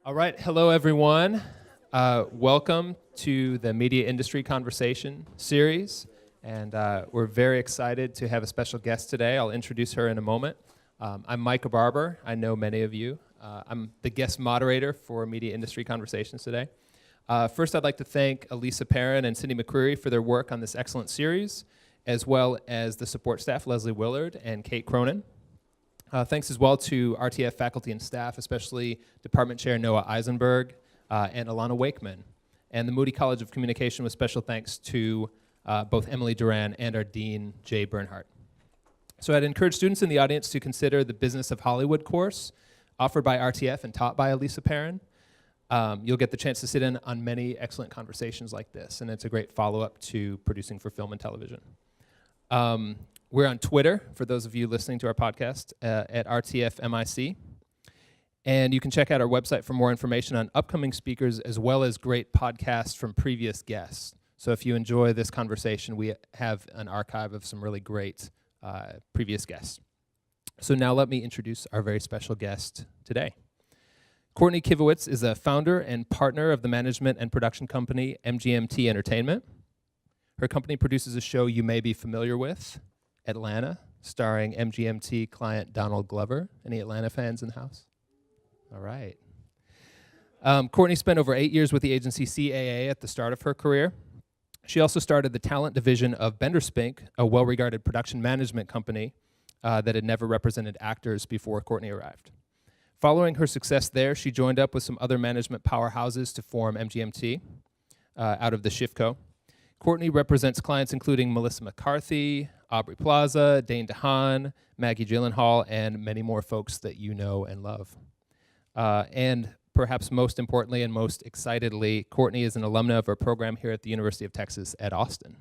All right, hello everyone. Welcome to the Media Industry Conversation series, and we're very excited to have a special guest today. I'll introduce her in a moment. I'm Micah Barber. I know many of you. I'm the guest moderator for Media Industry Conversations today. First, I'd like to thank Elisa Perrin and Cindy McCreary for their work on this excellent series, as well as the support staff, Leslie Willard and Kate Cronin. Thanks as well to RTF faculty and staff, especially Department Chair Noah Eisenberg and Alana Wakeman, and the Moody College of Communication, with special thanks to both Emily Duran and our Dean, Jay Bernhardt. So I'd encourage students in the audience to consider the Business of Hollywood course offered by RTF and taught by Elisa Perrin. You'll get the chance to sit in on many excellent conversations like this, and it's a great follow-up to producing for film and television. We're on Twitter, for those of you listening to our podcast, at RTFMIC. And you can check out our website for more information on upcoming speakers, as well as great podcasts from previous guests. So if you enjoy this conversation, we have an archive of some really great previous guests. So now let me introduce our very special guest today. Courtney Kivowitz is a founder and partner of the management and production company MGMT Entertainment. Her company produces a show you may be familiar with, Atlanta, starring MGMT client Donald Glover. Any Atlanta fans in the house? All right. Courtney spent over 8 years with the agency CAA at the start of her career. She also started the talent division of Benderspink, a well-regarded production management company that had never represented actors before Courtney arrived. Following her success there, she joined up with some other management powerhouses to form MGMT out of the Shifco. Courtney represents clients including Melissa McCarthy, Aubrey Plaza, Dane DeHaan, Maggie Gyllenhaal, and many more folks that you know and love. And perhaps most importantly and most excitedly, Courtney is an alumna of our program here at the University of Texas at Austin.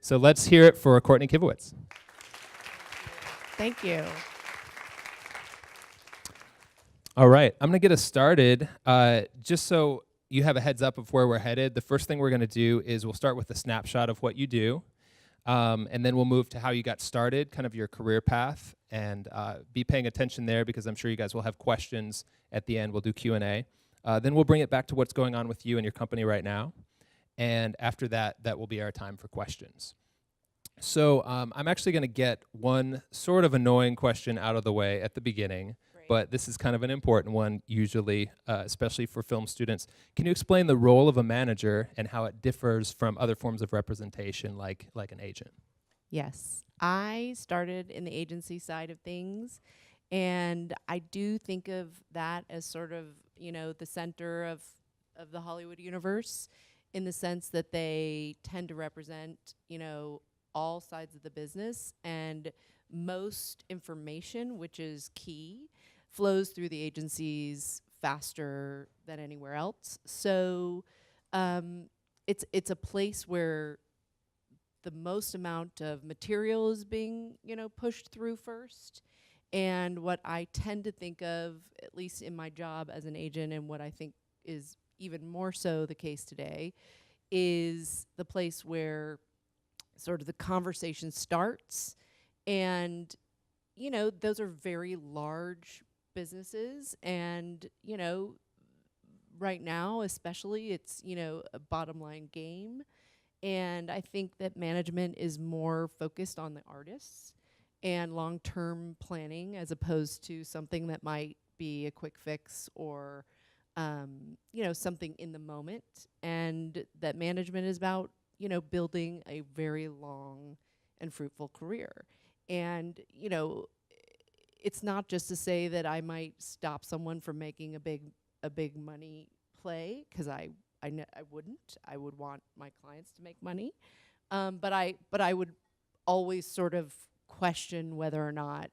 So let's hear it for Courtney Kivowitz. Thank you. All right, I'm going to get us started. Just so you have a heads up of where we're headed, the first thing we're going to do is we'll start with a snapshot of what you do. And then we'll move to how you got started, kind of your career path, and be paying attention there because I'm sure you guys will have questions at the end. We'll do Q&A. Then we'll bring it back to what's going on with you and your company right now. And after that, that will be our time for questions. So I'm actually going to get one sort of annoying question out of the way at the beginning, but this is kind of an important one usually, especially for film students. Can you explain the role of a manager and how it differs from other forms of representation like an agent? Yes, I started in the agency side of things, and I do think of that as sort of, the center of the Hollywood universe, in the sense that they tend to represent, all sides of the business, and most information, which is key, flows through the agencies faster than anywhere else. So it's a place where the most amount of material is being, pushed through first. And what I tend to think of, at least in my job as an agent, and what I think is even more so the case today, is the place where sort of the conversation starts. And, those are very large businesses, and right now especially it's a bottom line game, and I think that management is more focused on the artists and long-term planning as opposed to something that might be a quick fix or something in the moment, and that management is about building a very long and fruitful career. And it's not just to say that I might stop someone from making a big money play, because I wouldn't. I would want my clients to make money, but I would always sort of question whether or not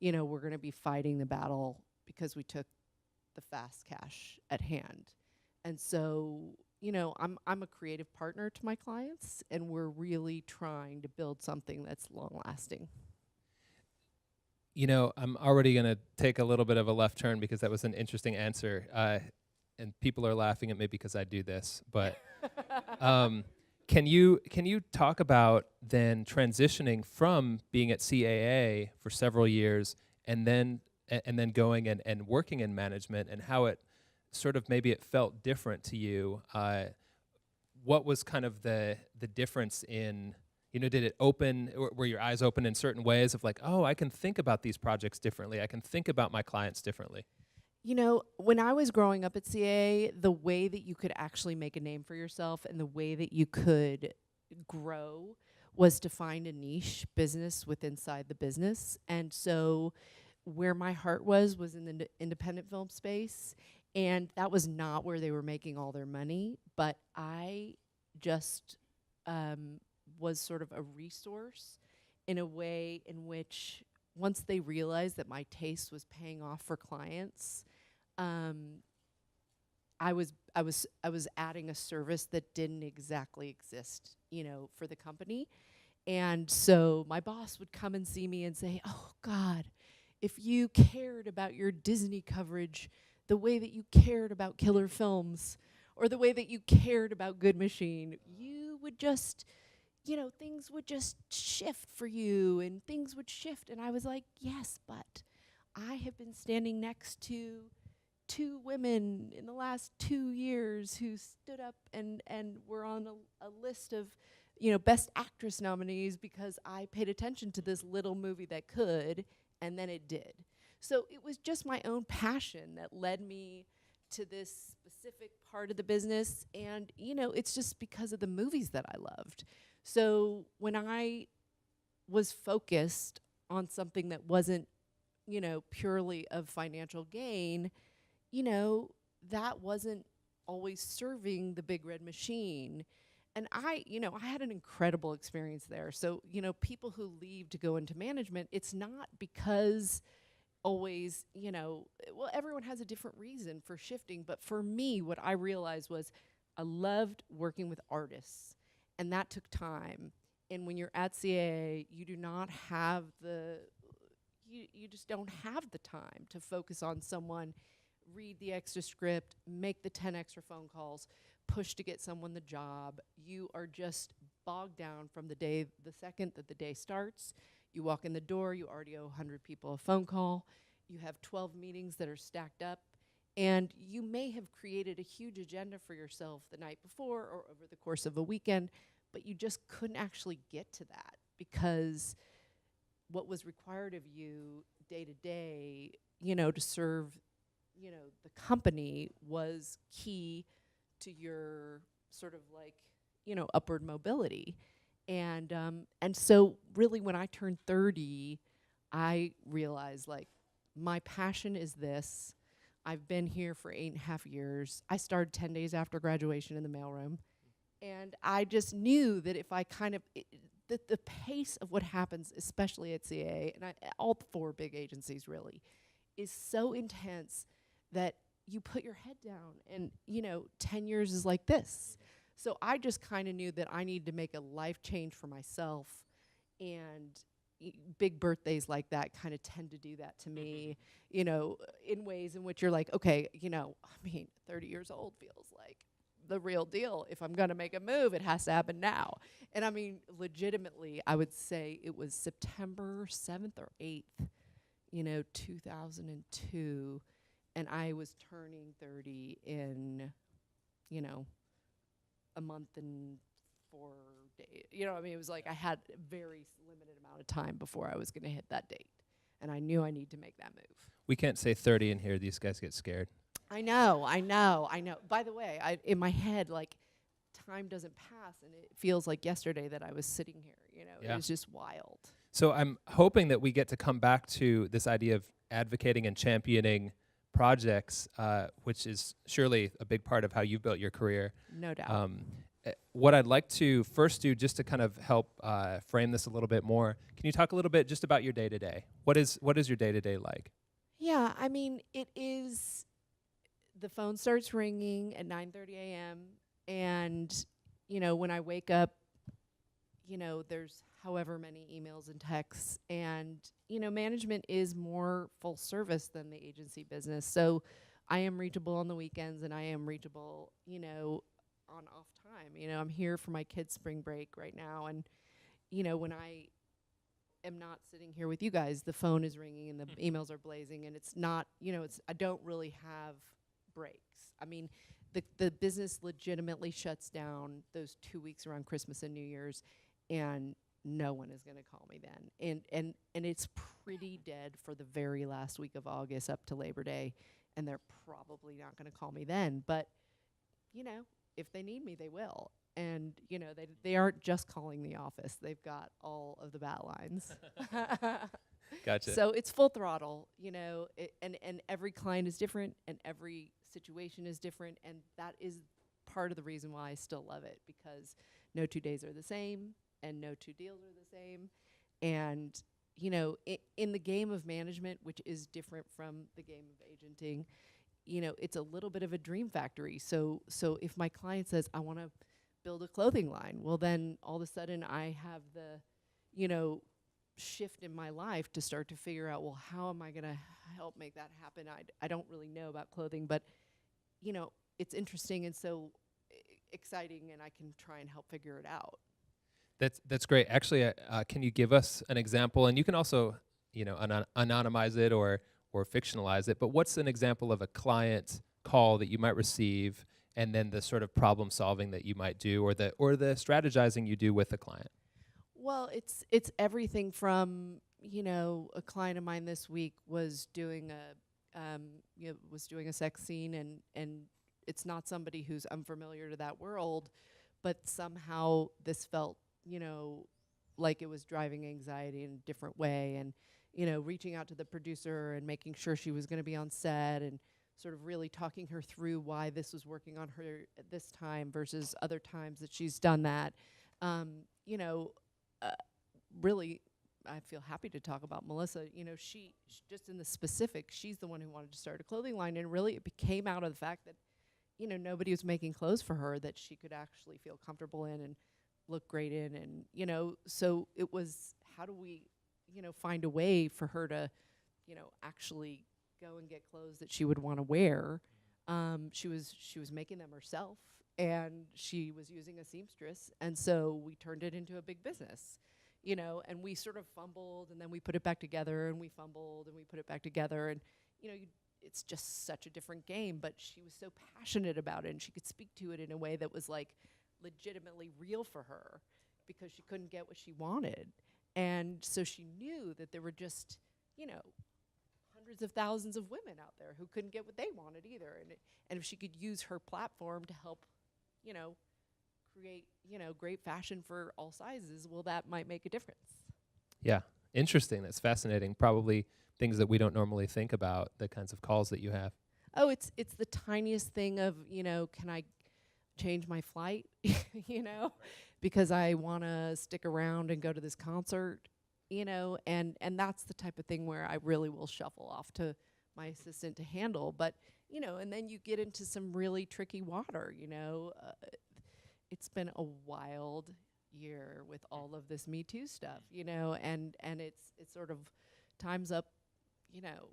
we're going to be fighting the battle because we took the fast cash at hand. And so I'm a creative partner to my clients, and we're really trying to build something that's long lasting. I'm already going to take a little bit of a left turn because that was an interesting answer. And people are laughing at me because I do this. But can you talk about then transitioning from being at CAA for several years and then going and working in management, and how it sort of maybe it felt different to you. What was kind of the difference in, did it open, were your eyes open in certain ways of like, oh, I can think about these projects differently. I can think about my clients differently. When I was growing up at CA, the way that you could actually make a name for yourself and the way that you could grow was to find a niche business inside the business. And so where my heart was in the independent film space, and that was not where they were making all their money, but I just was sort of a resource in a way in which once they realized that my taste was paying off for clients, I was adding a service that didn't exactly exist, for the company. And so my boss would come and see me and say, "Oh God, if you cared about your Disney coverage the way that you cared about killer films or the way that you cared about Good Machine, you would just, things would just shift for you and things would shift." And I was like, "Yes, but I have been standing next to 2 women in the last 2 years who stood up and were on a list of, best actress nominees because I paid attention to this little movie that could, and then it did." So it was just my own passion that led me to this specific part of the business, and, it's just because of the movies that I loved. So when I was focused on something that wasn't, purely of financial gain, that wasn't always serving the big red machine. And I had an incredible experience there. So, people who leave to go into management, it's not because always, well, everyone has a different reason for shifting. But for me, what I realized was I loved working with artists, and that took time. And when you're at CAA, you do not have you just don't have the time to focus on someone, read the extra script, make the 10 extra phone calls, push to get someone the job. You are just bogged down from the second that the day starts. You walk in the door, you already owe 100 people a phone call. You have 12 meetings that are stacked up. And you may have created a huge agenda for yourself the night before or over the course of a weekend, but you just couldn't actually get to that because what was required of you day to day, to serve, the company was key to your sort of like, upward mobility. And so really when I turned 30, I realized like my passion is this. I've been here for 8.5 years. I started 10 days after graduation in the mailroom. And I just knew that if I the pace of what happens, especially at CA, and all 4 big agencies really, is so intense that you put your head down and, 10 years is like this. So I just kind of knew that I needed to make a life change for myself, and big birthdays like that kind of tend to do that to me, in ways in which you're like, okay, 30 years old feels like the real deal. If I'm going to make a move, it has to happen now. And legitimately, I would say it was September 7th or 8th, 2002. And I was turning 30 in, a month and 4 days. It was like I had a very limited amount of time before I was going to hit that date. And I knew I needed to make that move. We can't say 30 in here. These guys get scared. I know. By the way, in my head, like, time doesn't pass, and it feels like yesterday that I was sitting here. Yeah. It was just wild. So I'm hoping that we get to come back to this idea of advocating and championing projects, which is surely a big part of how you've built your career. No doubt. What I'd like to first do, just to kind of help frame this a little bit more, can you talk a little bit just about your day-to-day? What is your day-to-day like? Yeah, it is. The phone starts ringing at 9:30 a.m. and, when I wake up, there's however many emails and texts. And, management is more full service than the agency business. So I am reachable on the weekends and I am reachable, on off time. I'm here for my kids' spring break right now. And, when I am not sitting here with you guys, the phone is ringing and the emails are blazing, and it's not, I don't really have breaks. I mean, the business legitimately shuts down those 2 weeks around Christmas and New Year's, and no one is going to call me then. And it's pretty dead for the very last week of August up to Labor Day, and they're probably not going to call me then. But, you know, if they need me, they will. And, you know, they aren't just calling the office. They've got all of the bat lines. Gotcha. So it's full throttle, you know, and every client is different and every situation is different. And that is part of the reason why I still love it, because no 2 days are the same and no 2 deals are the same. And, you know, in the game of management, which is different from the game of agenting, you know, it's a little bit of a dream factory. So if my client says, I want to build a clothing line, well, then all of a sudden I have the, you know, shift in my life to start to figure out, well, how am I going to help make that happen? I don't really know about clothing, but, you know, it's interesting and so exciting, and I can try and help figure it out. That's great. Actually, can you give us an example? And you can also, you know, anonymize it or fictionalize it. But what's an example of a client call that you might receive, and then the sort of problem solving that you might do, or the strategizing you do with the client? Well, it's everything from, you know, a client of mine this week was doing a sex scene, and it's not somebody who's unfamiliar to that world, but somehow this felt, you know, like it was driving anxiety in a different way, and, you know, reaching out to the producer and making sure she was going to be on set and sort of really talking her through why this was working on her at this time versus other times that she's done that. You know, really, I feel happy to talk about Melissa. You know, she just in the specific, she's the one who wanted to start a clothing line, and really it came out of the fact that, you know, nobody was making clothes for her that she could actually feel comfortable in and look great in. And, you know, so it was, how do we, you know, find a way for her to, you know, actually go and get clothes that she would want to wear. She was making them herself, and she was using a seamstress, and so we turned it into a big business, you know, and we sort of fumbled, and then we put it back together, and we fumbled, and we put it back together, and, you know, it's just such a different game, but she was so passionate about it, and she could speak to it in a way that was, like, legitimately real for her, because she couldn't get what she wanted. And so she knew that there were just, you know, hundreds of thousands of women out there who couldn't get what they wanted either. And if she could use her platform to help, you know, create, you know, great fashion for all sizes, well, that might make a difference. Yeah, interesting. That's fascinating. Probably things that we don't normally think about, the kinds of calls that you have. Oh, it's the tiniest thing of, you know, can I change my flight, you know, because I want to stick around and go to this concert, you know, and that's the type of thing where I really will shuffle off to my assistant to handle. But, you know, and then you get into some really tricky water, you know. It's been a wild year with all of this Me Too stuff, you know, and it's sort of Time's Up, you know,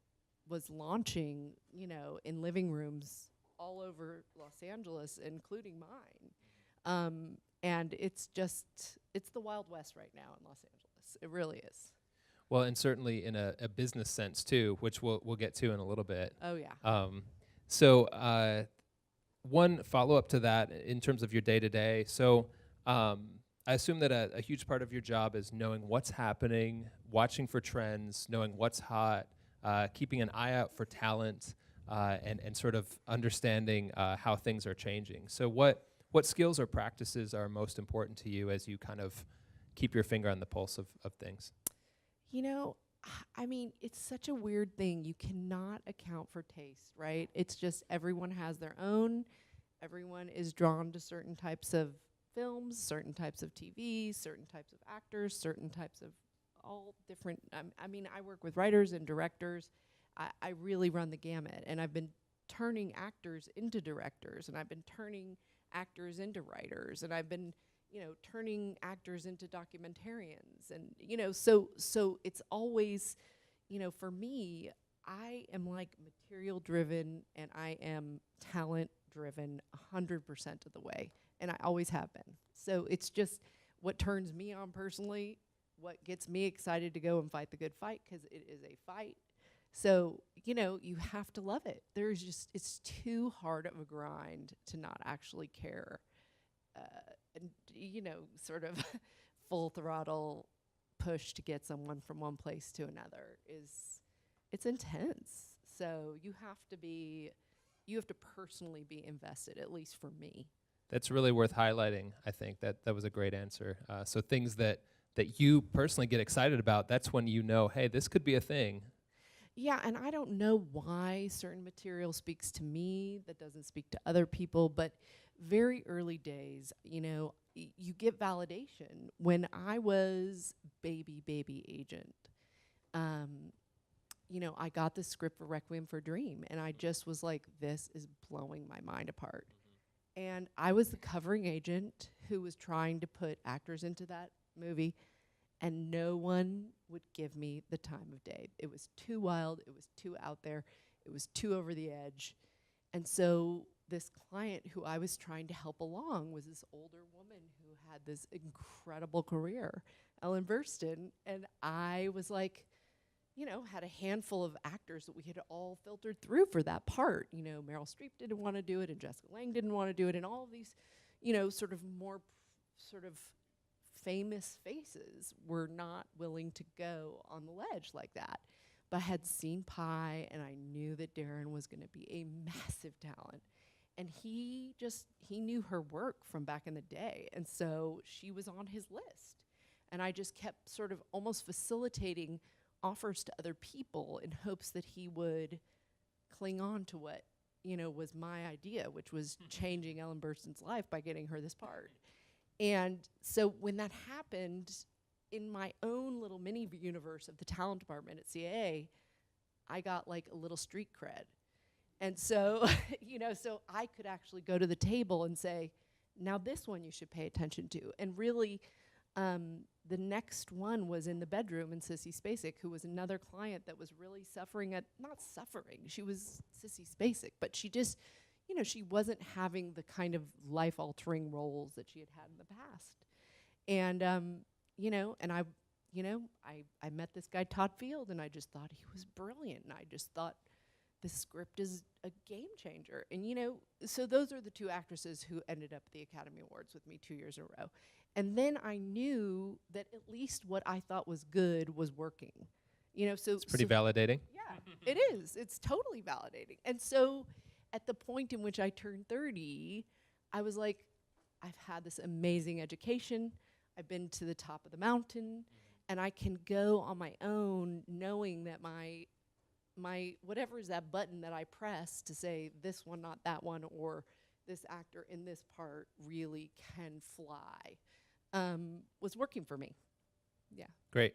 was launching, you know, in living rooms all over Los Angeles, including mine. And it's the Wild West right now in Los Angeles. It really is. Well, and certainly in a business sense too, which we'll get to in a little bit. Oh, yeah. So one follow-up to that in terms of your day-to-day. So I assume that a huge part of your job is knowing what's happening, watching for trends, knowing what's hot, keeping an eye out for talent, and sort of understanding how things are changing. So what skills or practices are most important to you as you kind of keep your finger on the pulse of things? You know, I mean, it's such a weird thing. You cannot account for taste, right? It's just everyone has their own. Everyone is drawn to certain types of films, certain types of TV, certain types of actors, certain types of all different. I mean, I work with writers and directors. I really run the gamut. And I've been turning actors into directors, and I've been turning actors into writers, and I've been, you know, turning actors into documentarians. And, you know, so it's always, you know, for me, I am like material driven and I am talent driven 100% of the way. And I always have been. So it's just what turns me on personally, what gets me excited to go and fight the good fight, because it is a fight. So, you have to love it. It's too hard of a grind to not actually care. And, sort of full throttle push to get someone from one place to another it's intense. So you have to personally be invested, at least for me. That's really worth highlighting. I think that was a great answer. So things that you personally get excited about, that's when hey, this could be a thing. Yeah, and I don't know why certain material speaks to me that doesn't speak to other people, but very early days, you get validation. When I was baby agent, I got the script for Requiem for a Dream, and I just was like, this is blowing my mind apart. And I was the covering agent who was trying to put actors into that movie, and no one would give me the time of day. It was too wild. It was too out there. It was too over the edge. And so this client who I was trying to help along was this older woman who had this incredible career, Ellen Burstyn. And I was like, had a handful of actors that we had all filtered through for that part. Meryl Streep didn't want to do it, and Jessica Lange didn't want to do it, and all of these, sort of more sort of famous faces were not willing to go on the ledge like that. But I had seen Pi, and I knew that Darren was going to be a massive talent. And he knew her work from back in the day, and so she was on his list. And I just kept sort of almost facilitating offers to other people in hopes that he would cling on to what, was my idea, which was changing Ellen Burstyn's life by getting her this part. And so when that happened, in my own little mini universe of the talent department at CAA, I got like a little street cred. And so, so I could actually go to the table and say, now this one you should pay attention to. And really, the next one was in the bedroom in Sissy Spacek, who was another client that was really not suffering, she was Sissy Spacek, but she just, she wasn't having the kind of life-altering roles that she had had in the past. And, and I met this guy, Todd Field, and I just thought he was brilliant, and I just thought this script is a game changer. And, so those are the two actresses who ended up at the Academy Awards with me 2 years in a row. And then I knew that at least what I thought was good was working. So it's pretty validating. Yeah, it is. It's totally validating. And so at the point in which I turned 30, I was like, I've had this amazing education. I've been to the top of the mountain, and I can go on my own knowing that my whatever is that button that I press to say this one, not that one, or this actor in this part really can fly, was working for me. Yeah. Great.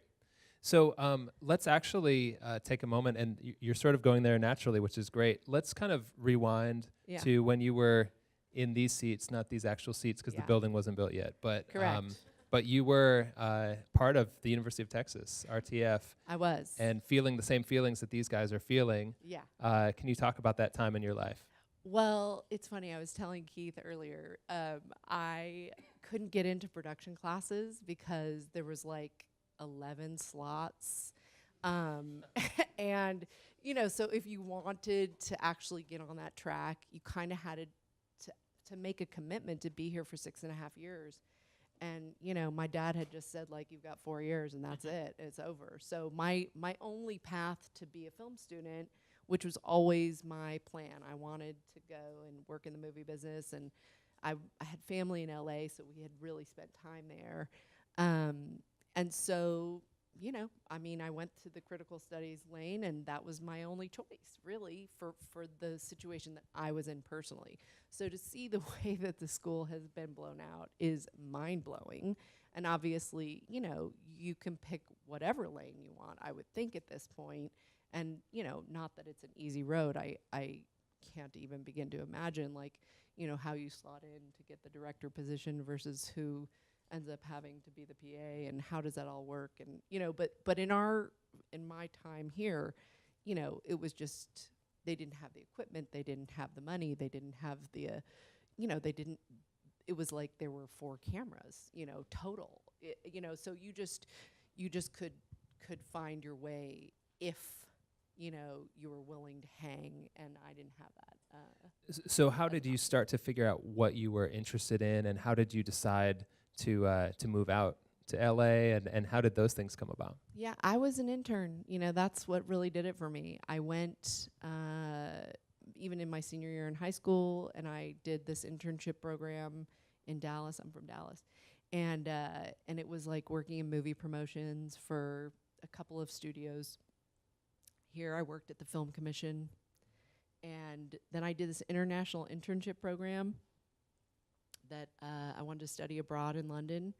So let's actually take a moment, and you're sort of going there naturally, which is great. Let's kind of rewind to when you were in these seats, not these actual seats, because the building wasn't built yet. But correct. But you were part of the University of Texas, RTF. I was. And feeling the same feelings that these guys are feeling. Yeah. Can you talk about that time in your life? Well, it's funny. I was telling Keith earlier, I couldn't get into production classes because there was like 11 slots. And, so if you wanted to actually get on that track, you kind of had to make a commitment to be here for 6.5 years. And, my dad had just said, like, you've got 4 years and that's it. It's over. So my only path to be a film student, which was always my plan, I wanted to go and work in the movie business. And I had family in LA, so we had really spent time there. And so, I went to the critical studies lane, and that was my only choice, really, for the situation that I was in personally. So to see the way that the school has been blown out is mind-blowing. And obviously, you can pick whatever lane you want, I would think, at this point. And, not that it's an easy road. I can't even begin to imagine, like, how you slot in to get the director position versus who ends up having to be the PA, and how does that all work? And but in my time here, it was just, they didn't have the equipment, they didn't have the money, they didn't have the it was like there were 4 cameras, total. So you just could find your way if you were willing to hang, and I didn't have that. So how did you start to figure out what you were interested in, and how did you decide to move out to LA, and how did those things come about? Yeah, I was an intern. That's what really did it for me. I went even in my senior year in high school, and I did this internship program in Dallas. I'm from Dallas. And it was like working in movie promotions for a couple of studios. Here I worked at the Film Commission. And then I did this international internship program that I wanted to study abroad in London.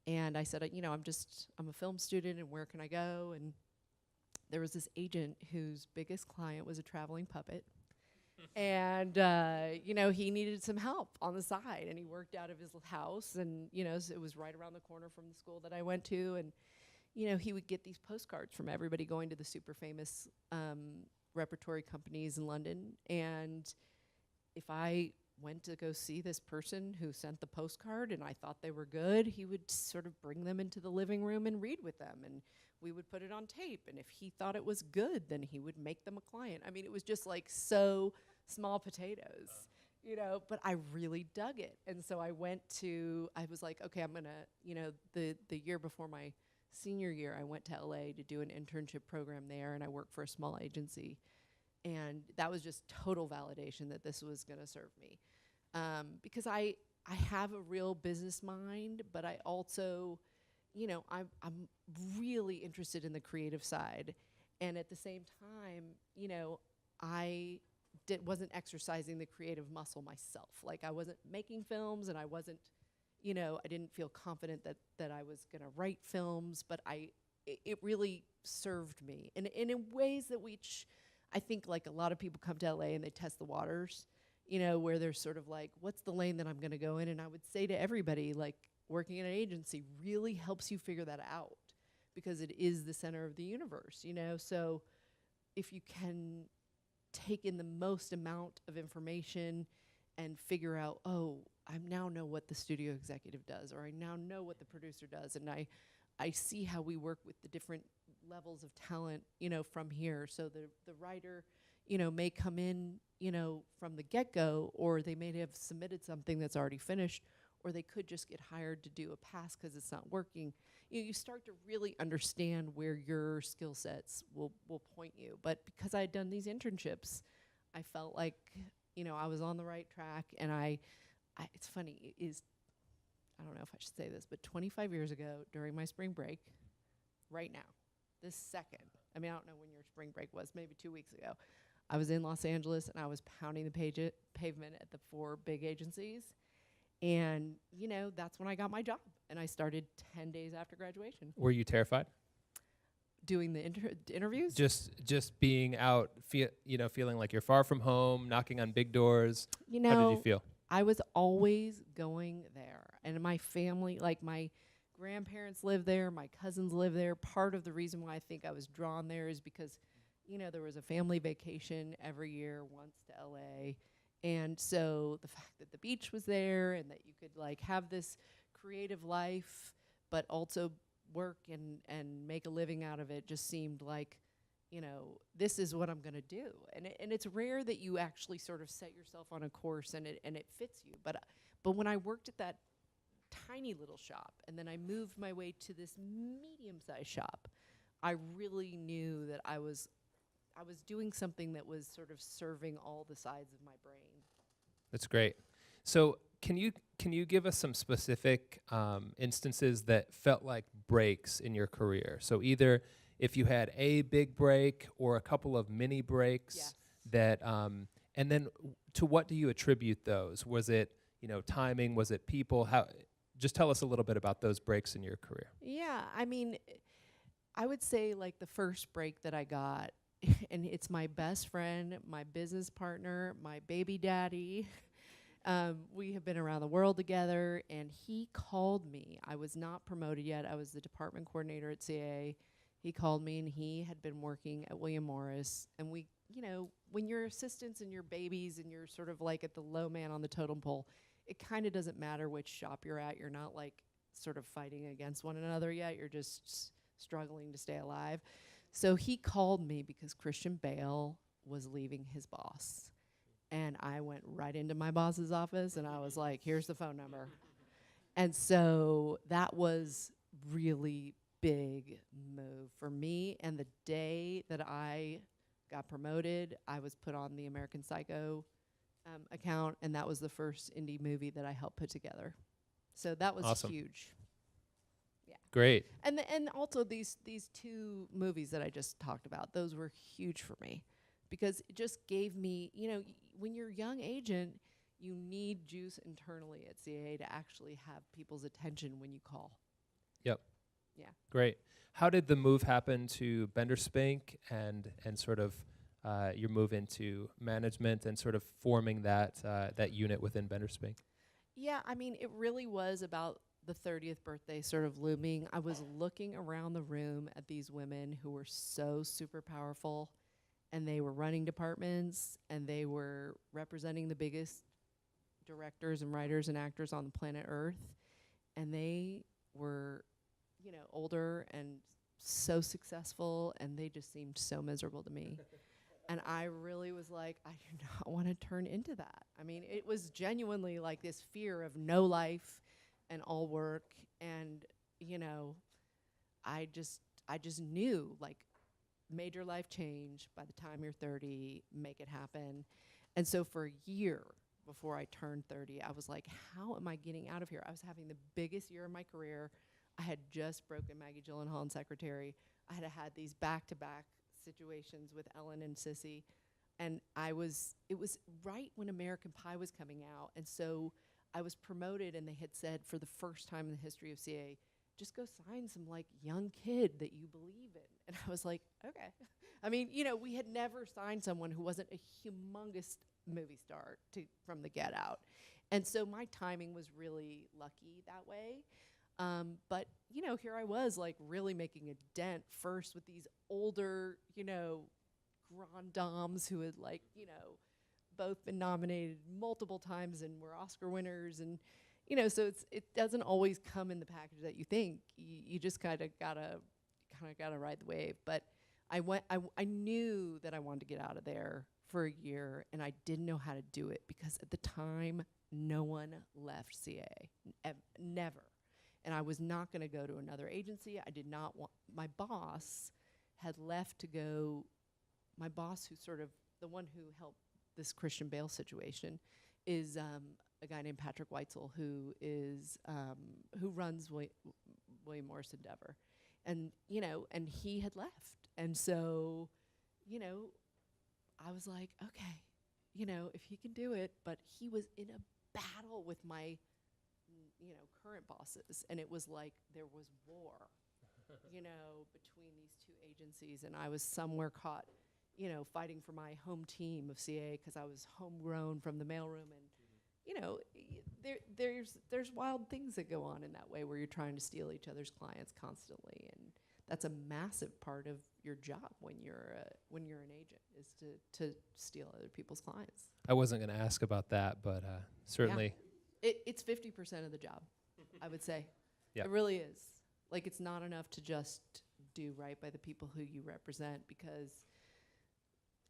And I said, I'm a film student, and where can I go? And there was this agent whose biggest client was a traveling puppet. And, he needed some help on the side, and he worked out of his house, and, so it was right around the corner from the school that I went to. And, he would get these postcards from everybody going to the super famous repertory companies in London. And if I went to go see this person who sent the postcard and I thought they were good, he would sort of bring them into the living room and read with them, and we would put it on tape. And if he thought it was good, then he would make them a client. I mean, it was just like so small potatoes, but I really dug it. And so I was like, okay, I'm gonna, the year before my senior year, I went to LA to do an internship program there, and I worked for a small agency. And that was just total validation that this was going to serve me. Because I have a real business mind, but I also, I'm really interested in the creative side. And at the same time, I wasn't exercising the creative muscle myself. Like, I wasn't making films, and I wasn't, I didn't feel confident that I was going to write films, but it really served me. And in ways that which I think, like, a lot of people come to LA and they test the waters, where they're sort of like, what's the lane that I'm going to go in? And I would say to everybody, like, working in an agency really helps you figure that out, because it is the center of the universe, So if you can take in the most amount of information and figure out, oh, I now know what the studio executive does, or I now know what the producer does, and I see how we work with the different levels of talent, from here. So the writer, may come in, from the get-go, or they may have submitted something that's already finished, or they could just get hired to do a pass because it's not working. You start to really understand where your skill sets will point you. But because I had done these internships, I felt like, I was on the right track. And it's funny, I don't know if I should say this, but 25 years ago, during my spring break, right now, this second, I mean, I don't know when your spring break was, maybe 2 weeks ago, I was in Los Angeles, and I was pounding the pavement at the 4 big agencies. And, that's when I got my job. And I started 10 days after graduation. Were you terrified? Doing the interviews? Just being out, feeling like you're far from home, knocking on big doors. How did you feel? I was always going there. And my family, like my grandparents live there, my cousins live there. Part of the reason why I think I was drawn there is because, there was a family vacation every year once to LA. And so the fact that the beach was there, and that you could, like, have this creative life, but also work and make a living out of it, just seemed like, this is what I'm going to do. And it's rare that you actually sort of set yourself on a course and it fits you. But when I worked at that tiny little shop, and then I moved my way to this medium-sized shop, I really knew that I was doing something that was sort of serving all the sides of my brain. That's great. So can you give us some specific instances that felt like breaks in your career? So either if you had a big break or a couple of mini breaks. Yes. That, and then to what do you attribute those? Was it, timing? Was it people? Just tell us a little bit about those breaks in your career. Yeah, I mean, I would say, like, the first break that I got, and it's my best friend, my business partner, my baby daddy. We have been around the world together, and he called me. I was not promoted yet. I was the department coordinator at CAA. He called me, and he had been working at William Morris. And we, when you're assistants and you're babies and you're sort of like at the low man on the totem pole, it kind of doesn't matter which shop you're at. You're not, like, sort of fighting against one another yet. You're just struggling to stay alive. So he called me because Christian Bale was leaving his boss. And I went right into my boss's office and I was like, here's the phone number. And so that was really big move for me. And the day that I got promoted, I was put on the American Psycho account, and that was the first indie movie that I helped put together. So that was Awesome. huge. Yeah. Great. And and also these two movies that I just talked about, those were huge for me because it just gave me, when you're a young agent, you need juice internally at CAA to actually have people's attention when you call. Yep. Yeah. Great. How did the move happen to Bender Spink and sort of your move into management and sort of forming that unit within Bender Spink? Yeah, I mean, it really was about the 30th birthday sort of looming. I was looking around the room at these women who were so super powerful, and they were running departments, and they were representing the biggest directors and writers and actors on the planet Earth, and they were, older and so successful, and they just seemed so miserable to me. And I really was like, I do not want to turn into that. I mean, it was genuinely like this fear of no life and all work. And, I just knew, like, major life change by the time you're 30, make it happen. And so for a year before I turned 30, I was like, how am I getting out of here? I was having the biggest year of my career. I had just broken Maggie Gyllenhaal in Secretary. I had had these back-to-back situations with Ellen and Sissy, and it was right when American Pie was coming out, and so I was promoted, and they had said for the first time in the history of CA, just go sign some like young kid that you believe in. And I was like, okay. I mean, we had never signed someone who wasn't a humongous movie star from the get out, and so my timing was really lucky that way. But, here I was, like, really making a dent first with these older, grand dames who had, like, both been nominated multiple times and were Oscar winners. And, so it doesn't always come in the package that you think. You just kind of gotta ride the wave. But I knew that I wanted to get out of there for a year, and I didn't know how to do it because at the time, no one left CA, never. And I was not going to go to another agency. I did not want, my boss had left to go, my boss who's sort of the one who helped this Christian Bale situation is a guy named Patrick Weitzel who runs William Morris Endeavor. And, and he had left. And so, I was like, okay, if he can do it, but he was in a battle with my current bosses, and it was like there was war, between these two agencies, and I was somewhere caught, fighting for my home team of CA because I was homegrown from the mailroom, and there's wild things that go on in that way where you're trying to steal each other's clients constantly, and that's a massive part of your job when you're an agent is to steal other people's clients. I wasn't going to ask about that, but certainly. Yeah. It's 50% of the job, I would say. Yep. It really is. Like, it's not enough to just do right by the people who you represent because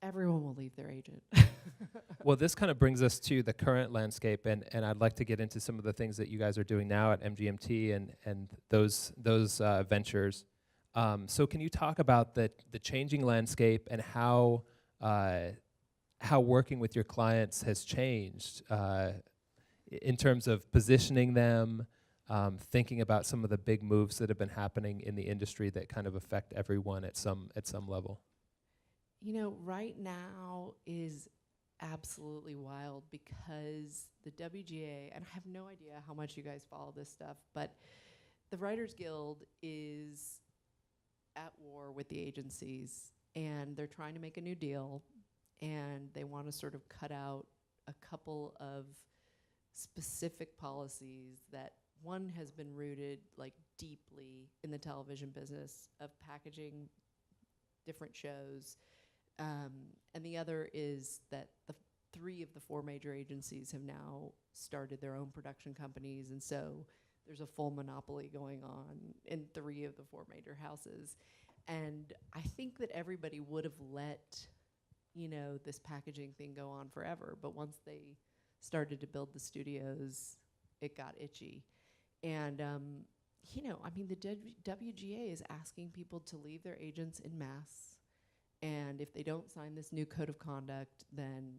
everyone will leave their agent. Well, this kind of brings us to the current landscape, and I'd like to get into some of the things that you guys are doing now at MGMT and those ventures. So can you talk about the changing landscape and how working with your clients has changed in terms of positioning them, thinking about some of the big moves that have been happening in the industry that kind of affect everyone at some level? Right now is absolutely wild because the WGA, and I have no idea how much you guys follow this stuff, but the Writers Guild is at war with the agencies, and they're trying to make a new deal, and they want to sort of cut out a couple of specific policies that one has been rooted like deeply in the television business of packaging different shows, and the other is that the 3 of the 4 major agencies have now started their own production companies, and so there's a full monopoly going on in 3 of the 4 major houses. And I think that everybody would have let, this packaging thing go on forever. But once they started to build the studios, it got itchy. And, the WGA is asking people to leave their agents in mass. And if they don't sign this new code of conduct, then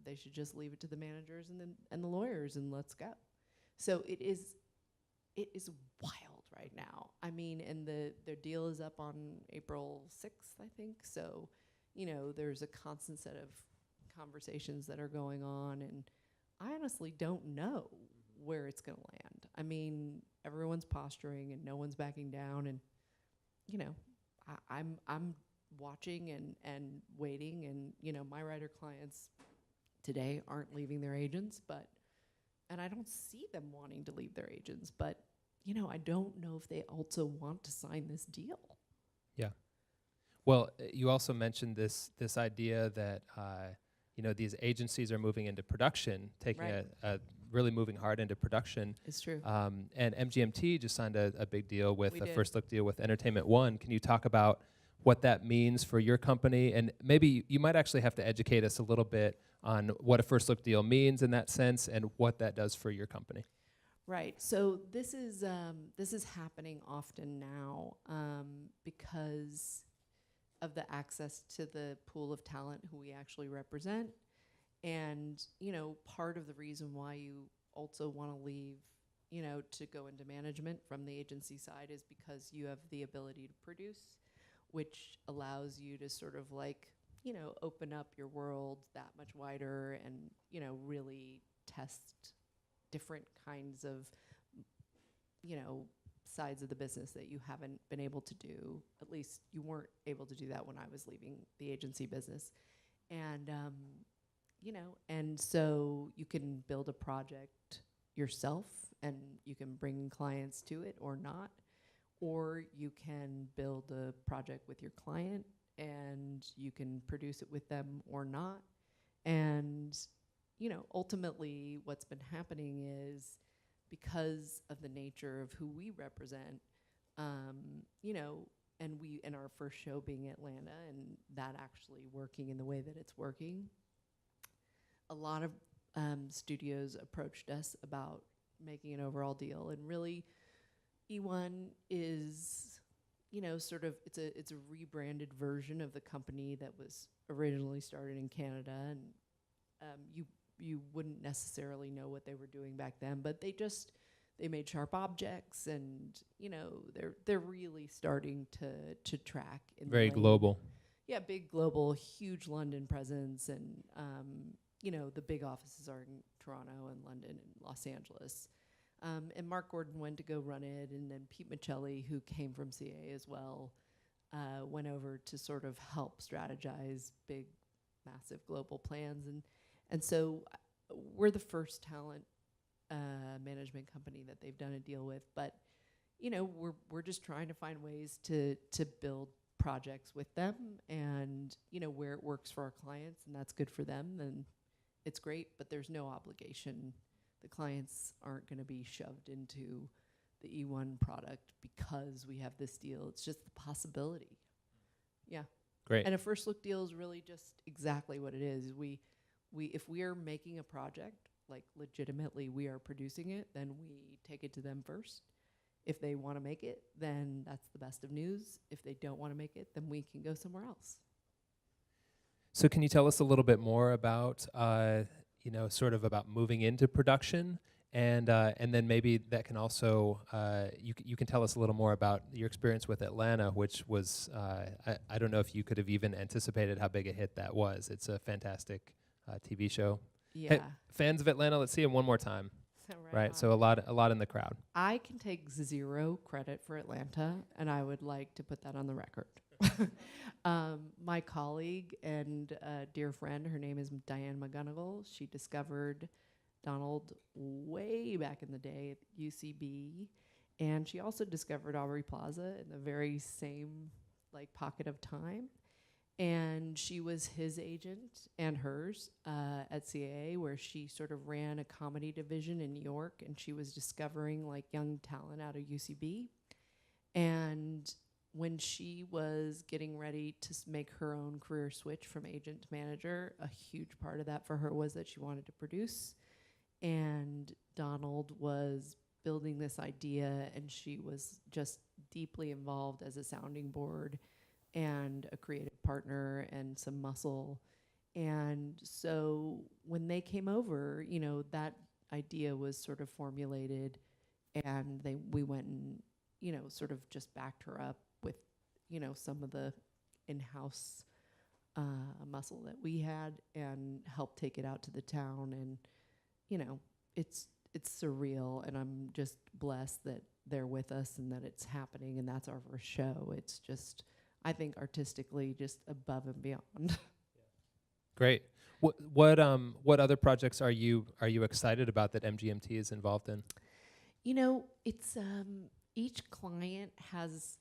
they should just leave it to the managers and the lawyers and let's go. So it is wild right now. I mean, and their deal is up on April 6th, I think. So, there's a constant set of conversations that are going on, and I honestly don't know where it's going to land. I mean, everyone's posturing and no one's backing down, and I'm watching and waiting, and my writer clients today aren't leaving their agents, and I don't see them wanting to leave their agents, but I don't know if they also want to sign this deal. Yeah. Well, you also mentioned this idea that these agencies are moving into production, taking Right. a really moving hard into production. It's true. And MGMT just signed a big deal with We a did. first look deal with Entertainment One. Can you talk about what that means for your company? And maybe you might actually have to educate us a little bit on what a first look deal means in that sense and what that does for your company. Right. So this is happening often now because of the access to the pool of talent who we actually represent. And, part of the reason why you also want to leave, to go into management from the agency side is because you have the ability to produce, which allows you to sort of open up your world that much wider and, really test different kinds of, sides of the business that you haven't been able to do. At least you weren't able to do that when I was leaving the agency business. And, and so you can build a project yourself and you can bring clients to it or not, or you can build a project with your client and you can produce it with them or not. And, ultimately what's been happening is because of the nature of who we represent, and our first show being Atlanta and that actually working in the way that it's working, a lot of studios approached us about making an overall deal. And really, E1 is, sort of, it's a rebranded version of the company that was originally started in Canada. And you wouldn't necessarily know what they were doing back then, but they made sharp objects, and they're really starting to track in Very the lane. global. Yeah, big global, huge London presence, and the big offices are in Toronto and London and Los Angeles. And Mark Gordon went to go run it, and then Pete Michelli, who came from CA as well, went over to sort of help strategize big, massive global plans. And so we're the first talent management company that they've done a deal with. But, we're just trying to find ways to build projects with them, and, where it works for our clients and that's good for them, then it's great, but there's no obligation. The clients aren't going to be shoved into the E1 product because we have this deal. It's just the possibility. Yeah. Great. And a first look deal is really just exactly what it is. If we are making a project, legitimately we are producing it, then we take it to them first. If they want to make it, then that's the best of news. If they don't want to make it, then we can go somewhere else. So can you tell us a little bit more about, sort of about moving into production, and then maybe that can also, you can tell us a little more about your experience with Atlanta, which was, I don't know if you could have even anticipated how big a hit that was. It's a fantastic TV show. Yeah. Hey, fans of Atlanta, let's see him one more time. Right. So a lot in the crowd. I can take zero credit for Atlanta, and I would like to put that on the record. My colleague and dear friend, her name is Diane McGonigal. She discovered Donald way back in the day at UCB, and she also discovered Aubrey Plaza in the very same pocket of time. And she was his agent and hers at CAA, where she sort of ran a comedy division in New York, and she was discovering young talent out of UCB. And when she was getting ready to make her own career switch from agent to manager, a huge part of that for her was that she wanted to produce. And Donald was building this idea, and she was just deeply involved as a sounding board and a creative partner and some muscle. And so when they came over, that idea was sort of formulated, and we went and, sort of just backed her up with, some of the in-house muscle that we had and helped take it out to the town. And, it's surreal, and I'm just blessed that they're with us and that it's happening, and that's our first show. It's just, I think, artistically just above and beyond. Great. What other projects are you excited about that MGMT is involved in? It's each client has,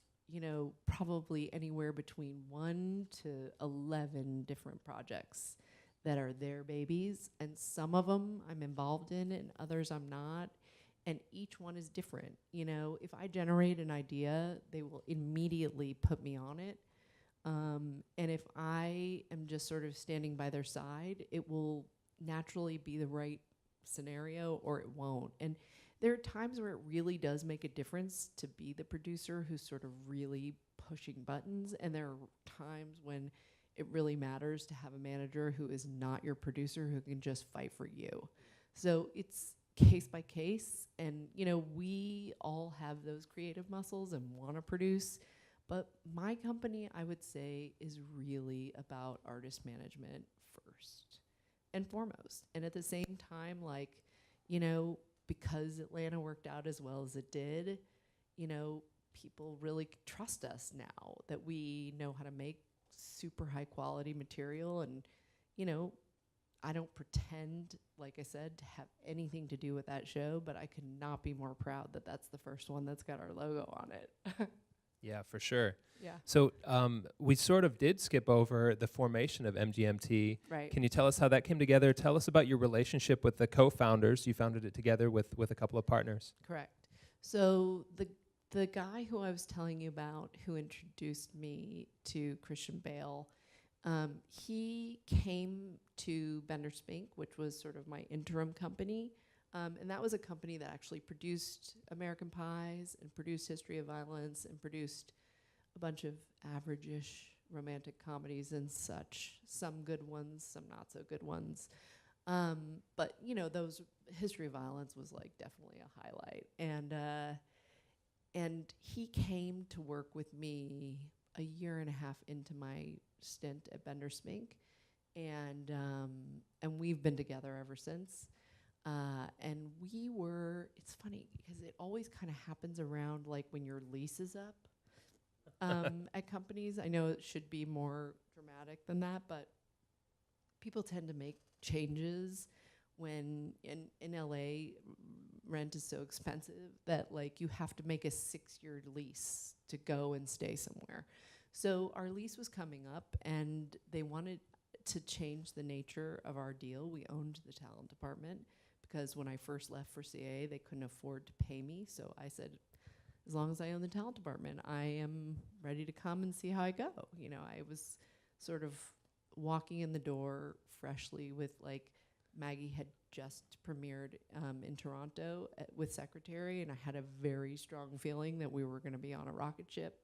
probably anywhere between 1 to 11 different projects that are their babies, and some of them I'm involved in and others I'm not, and each one is different. If I generate an idea, they will immediately put me on it. And if I am just sort of standing by their side, it will naturally be the right scenario or it won't. And there are times where it really does make a difference to be the producer who's sort of really pushing buttons, and there are times when it really matters to have a manager who is not your producer, who can just fight for you. So it's case by case, and we all have those creative muscles and want to produce. But my company, I would say, is really about artist management first and foremost. And at the same time, because Atlanta worked out as well as it did, people really trust us now that we know how to make super high quality material. And, I don't pretend, like I said, to have anything to do with that show, but I could not be more proud that that's the first one that's got our logo on it. Yeah, for sure. Yeah. So we sort of did skip over the formation of MGMT. Right. Can you tell us how that came together? Tell us about your relationship with the co-founders. You founded it together with a couple of partners. Correct. So the guy who I was telling you about, who introduced me to Christian Bale, he came to Bender Spink, which was sort of my interim company. And that was a company that actually produced American Pies and produced History of Violence and produced a bunch of average-ish romantic comedies and such. Some good ones, some not so good ones. But, those History of Violence was definitely a highlight. And he came to work with me a year and a half into my stint at Bender Spink. And we've been together ever since. And it's funny because it always kind of happens around when your lease is up at companies. I know it should be more dramatic than that, but people tend to make changes when in LA rent is so expensive that you have to make a 6-year lease to go and stay somewhere. So our lease was coming up, and they wanted to change the nature of our deal. We owned the talent department, because when I first left for CAA, they couldn't afford to pay me. So I said, as long as I own the talent department, I am ready to come and see how I go. I was sort of walking in the door freshly with Maggie had just premiered in Toronto with Secretary, and I had a very strong feeling that we were going to be on a rocket ship.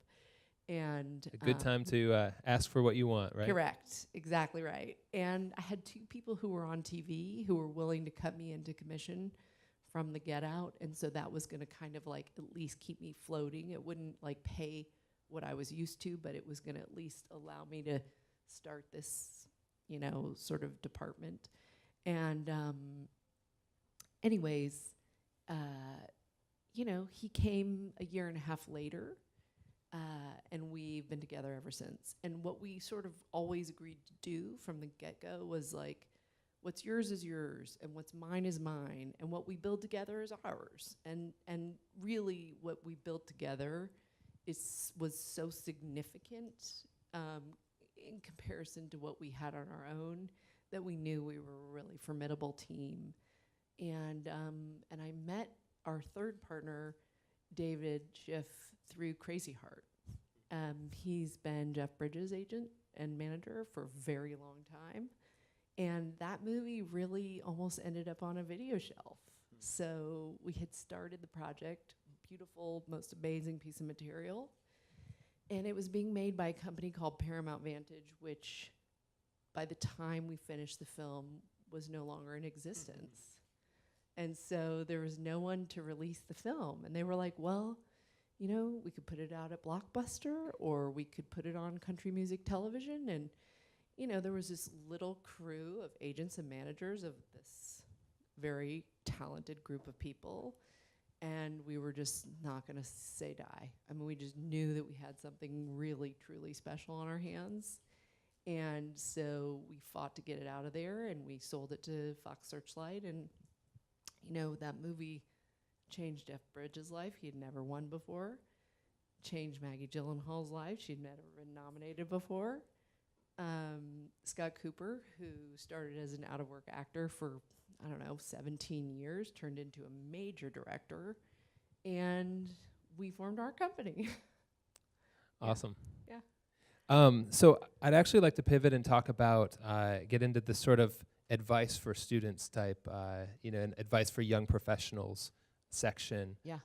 And a good time to ask for what you want, right? Correct. Exactly right. And I had 2 people who were on TV who were willing to cut me into commission from the get out. And so that was going to kind of at least keep me floating. It wouldn't pay what I was used to, but it was going to at least allow me to start this, sort of department. And anyways, he came a year and a half later. And we've been together ever since. And what we sort of always agreed to do from the get-go was what's yours is yours, and what's mine is mine, and what we build together is ours. And really, what we built together was so significant in comparison to what we had on our own that we knew we were a really formidable team. And I met our third partner, David Schiff, through Crazy Heart. He's been Jeff Bridges' agent and manager for a very long time. And that movie really almost ended up on a video shelf. So we had started the project, beautiful, most amazing piece of material. And it was being made by a company called Paramount Vantage, which by the time we finished the film was no longer in existence. And so there was no one to release the film. And they were like, well, you know, we could put it out at Blockbuster, or we could put it on country music television. And, you know, there was this little crew of agents and managers of this very talented group of people. And we were just not going to say die. I mean, we just knew that we had something really, truly special on our hands. And so we fought to get it out of there, and we sold it to Fox Searchlight. And, you know, that movie changed Jeff Bridges' life. He had never won before. Changed Maggie Gyllenhaal's life. She'd never been nominated before. Scott Cooper, who started as an out-of-work actor for, I don't know, 17 years, turned into a major director, and we formed our company. Awesome. Yeah. So I'd actually like to pivot and talk about, get into this sort of advice for students type, and advice for young professionals section. Yeah.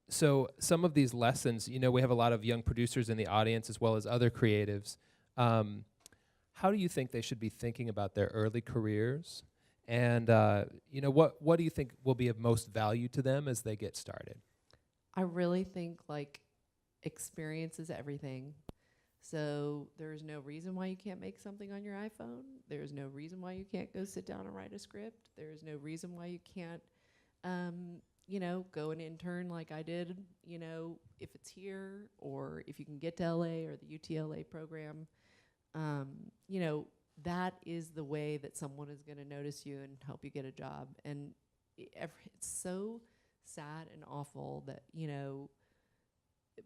So some of these lessons, we have a lot of young producers in the audience as well as other creatives. How do you think they should be thinking about their early careers? And, what do you think will be of most value to them as they get started? I really think, experience is everything. So there's no reason why you can't make something on your iPhone. There's no reason why you can't go sit down and write a script. There's no reason why you can't, go and intern like I did, if it's here, or if you can get to LA or the UTLA program. That is the way that someone is going to notice you and help you get a job. And it's so sad and awful that,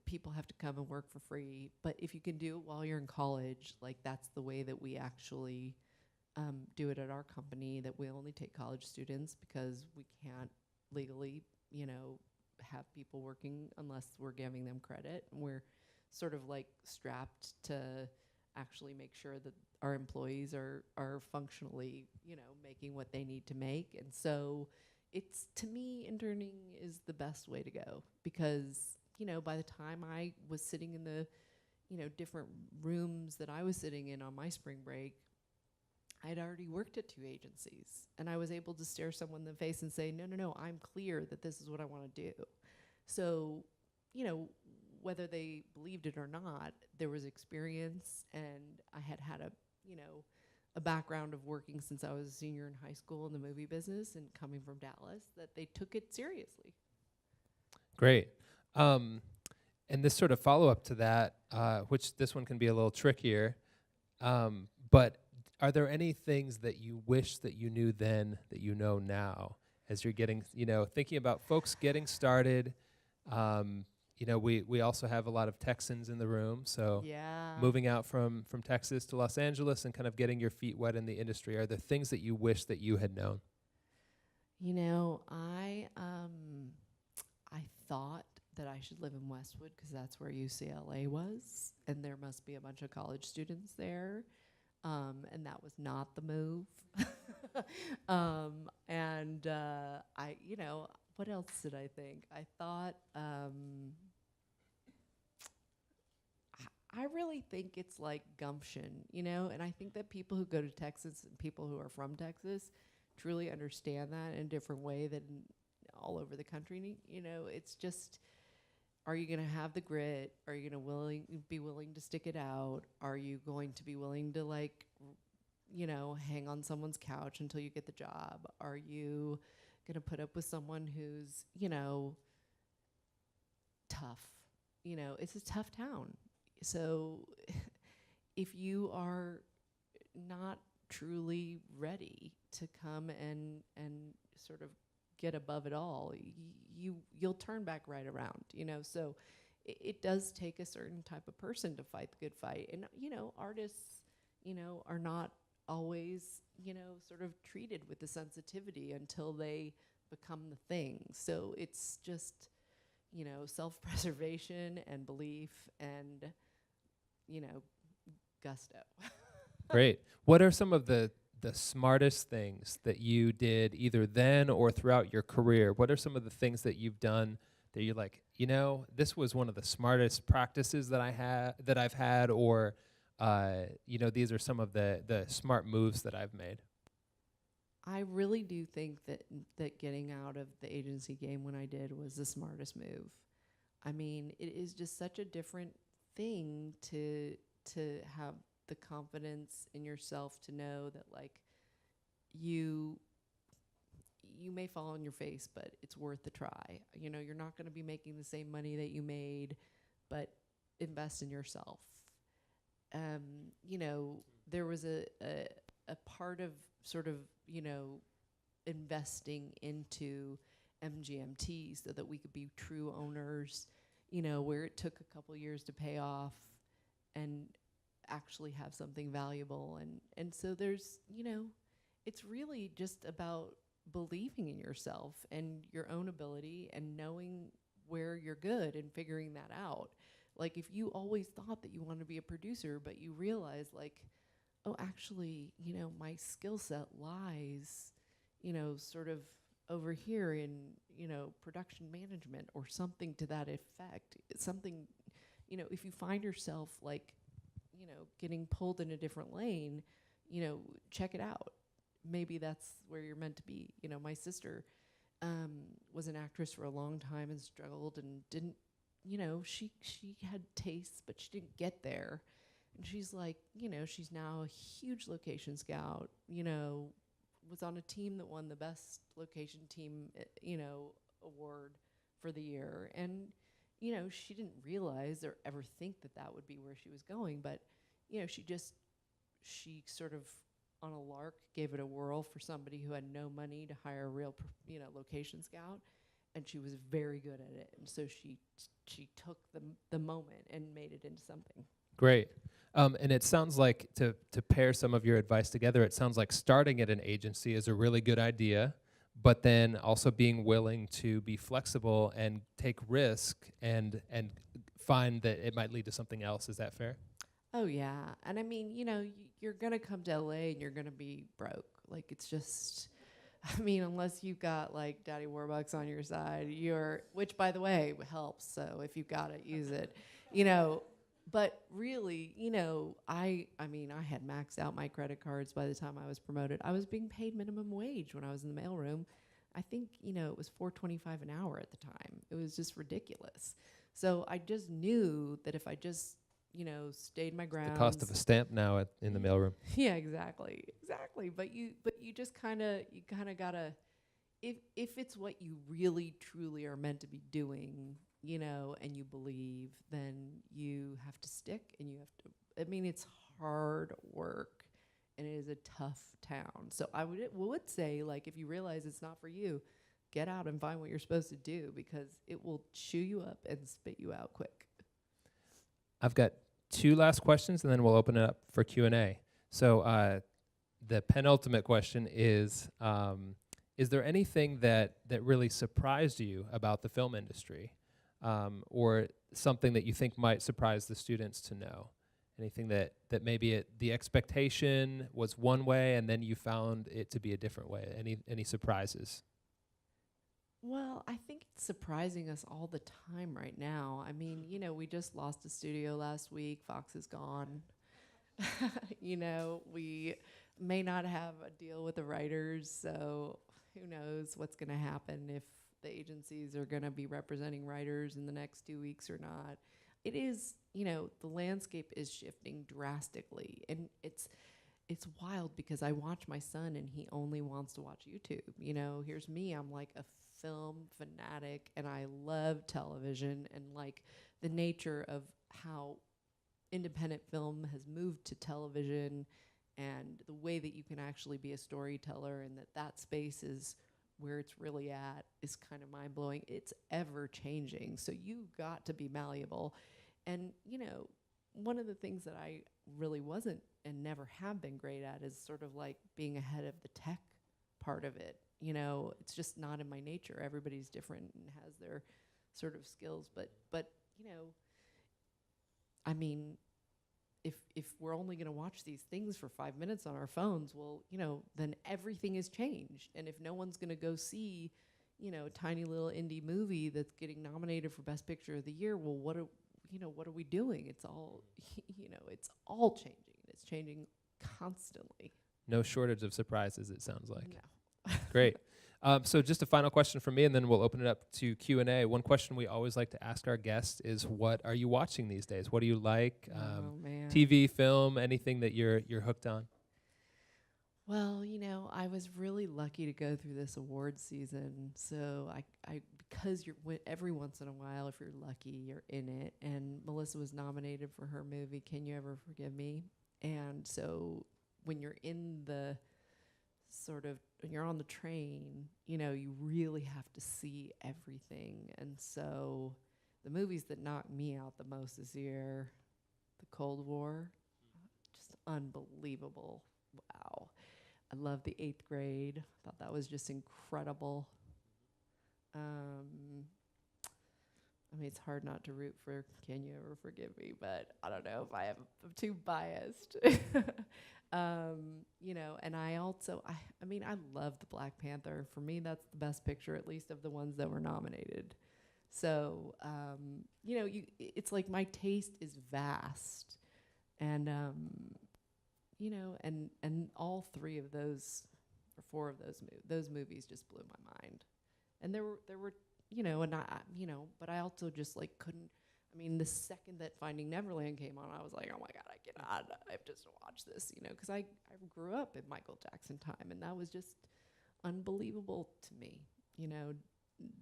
people have to come and work for free. But if you can do it while you're in college, that's the way that we actually do it at our company, that we only take college students because we can't legally, have people working unless we're giving them credit. And we're sort of strapped to actually make sure that our employees are functionally, making what they need to make. And so it's, to me, interning is the best way to go, because, by the time I was sitting in the, different rooms that I was sitting in on my spring break, I'd already worked at 2 agencies, and I was able to stare someone in the face and say, no, I'm clear that this is what I want to do. So, whether they believed it or not, there was experience, and I had a background of working since I was a senior in high school in the movie business and coming from Dallas, that they took it seriously. Great. And this sort of follow-up to that, which this one can be a little trickier, but are there any things that you wish that you knew then that you know now as you're getting, thinking about folks getting started? We also have a lot of Texans in the room, so Yeah. moving out from Texas to Los Angeles and kind of getting your feet wet in the industry, are there things that you wish that you had known? I thought that I should live in Westwood because that's where UCLA was, and there must be a bunch of college students there, and that was not the move. What else did I think? I thought, I really think it's like gumption, and I think that people who go to Texas and people who are from Texas truly understand that in a different way than all over the country. It's just, are you going to have the grit? Are you going to be willing to stick it out? Are you going to be willing to hang on someone's couch until you get the job? Are you going to put up with someone who's, tough? It's a tough town. So if you are not truly ready to come and sort of get above it all, you'll turn back right around, so it does take a certain type of person to fight the good fight. And artists are not always sort of treated with the sensitivity until they become the thing. So it's just self-preservation and belief and, gusto. Great. What are some of the smartest things that you did either then or throughout your career? What are some of the things that you've done that you're like, this was one of the smartest practices that I've had, or these are some of the smart moves that I've made? I really do think that getting out of the agency game when I did was the smartest move. I mean, it is just such a different thing to have the confidence in yourself to know that, like, you may fall on your face, but it's worth the try. You're not going to be making the same money that you made, but invest in yourself. There was a part of sort of, investing into MGMT so that we could be true owners, where it took a couple years to pay off and actually have something valuable. And so there's, it's really just about believing in yourself and your own ability and knowing where you're good and figuring that out. Like, if you always thought that you wanted to be a producer, but you realize, like, oh, actually, my skill set lies, sort of over here in, production management or something to that effect. It's something, if you find yourself, like, getting pulled in a different lane, check it out. Maybe that's where you're meant to be. My sister was an actress for a long time and struggled and didn't, she had tastes, but she didn't get there. And she's like, she's now a huge location scout, was on a team that won the best location team, award for the year. And, she didn't realize or ever think that would be where she was going. But, she sort of on a lark gave it a whirl for somebody who had no money to hire a real, location scout. And she was very good at it. And so she took the moment and made it into something. Great. And it sounds like, to pair some of your advice together, it sounds like starting at an agency is a really good idea, but then also being willing to be flexible and take risk and find that it might lead to something else. Is that fair? Oh, yeah. And I mean, you're going to come to LA and you're going to be broke. Like, it's just, I mean, unless you've got, like, Daddy Warbucks on your side, which, by the way, helps. So if you've got it, use it, But really, I mean, I had maxed out my credit cards by the time I was promoted. I was being paid minimum wage when I was in the mailroom. I think, it was $4.25 an hour at the time. It was just ridiculous. So I just knew that if I just, stayed my ground. The cost of a stamp now in the mailroom. Yeah, exactly. But you just kind of gotta, if it's what you really truly are meant to be doing, and you believe, then you have to stick and you have to, I mean, it's hard work and it is a tough town. So I would say, like, if you realize it's not for you, get out and find what you're supposed to do, because it will chew you up and spit you out quick. I've got two last questions, and then we'll open it up for Q&A. So the penultimate question is there anything that really surprised you about the film industry, or something that you think might surprise the students to know? Anything that maybe the expectation was one way and then you found it to be a different way? Any surprises? Well, I think it's surprising us all the time right now. I mean, we just lost a studio last week. Fox is gone. We may not have a deal with the writers, so who knows what's going to happen, if the agencies are going to be representing writers in the next 2 weeks or not. It is, the landscape is shifting drastically, and it's wild because I watch my son and he only wants to watch YouTube. Here's me, I'm like a film fanatic and I love television, and like the nature of how independent film has moved to television and the way that you can actually be a storyteller, and that space is where it's really at, is kind of mind-blowing. It's ever changing, so you've got to be malleable. And one of the things that I really wasn't and never have been great at is sort of like being ahead of the tech part of it. It's just not in my nature. Everybody's different and has their sort of skills. But I mean, if we're only going to watch these things for 5 minutes on our phones, well, then everything is changed. And if no one's going to go see, a tiny little indie movie that's getting nominated for Best Picture of the Year, well, what are we doing? It's all, it's all changing. It's changing constantly. No shortage of surprises, it sounds like. No. Great. So just a final question from me, and then we'll open it up to Q&A. One question we always like to ask our guests is, what are you watching these days? What do you like? Man. TV, film, anything that you're hooked on? Well, I was really lucky to go through this award season. So I because every once in a while, if you're lucky, you're in it. And Melissa was nominated for her movie, Can You Ever Forgive Me? And so when you're in the when you're on the train, you really have to see everything. And so the movies that knocked me out the most this year, The Cold War, just unbelievable. Wow. I love The Eighth Grade. Thought that was just incredible. It's hard not to root for Can You Ever Forgive Me, but I don't know if I'm too biased. And I also, I love the Black Panther. For me, that's the best picture, at least of the ones that were nominated. So, it's like my taste is vast. And, and all three of those, or four of those movies just blew my mind. And there were, but I also just couldn't. The second that Finding Neverland came on, I was like, oh my God, I have to watch this, because I grew up in Michael Jackson time, and that was just unbelievable to me.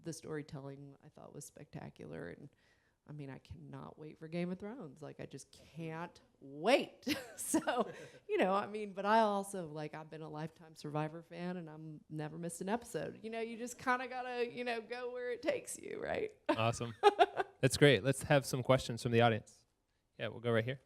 The storytelling I thought was spectacular, and I cannot wait for Game of Thrones. I just can't wait. So, but I also, I've been a Lifetime Survivor fan, and I'm never missed an episode. You just kind of got to, go where it takes you, right? Awesome. That's great. Let's have some questions from the audience. Yeah, we'll go right here.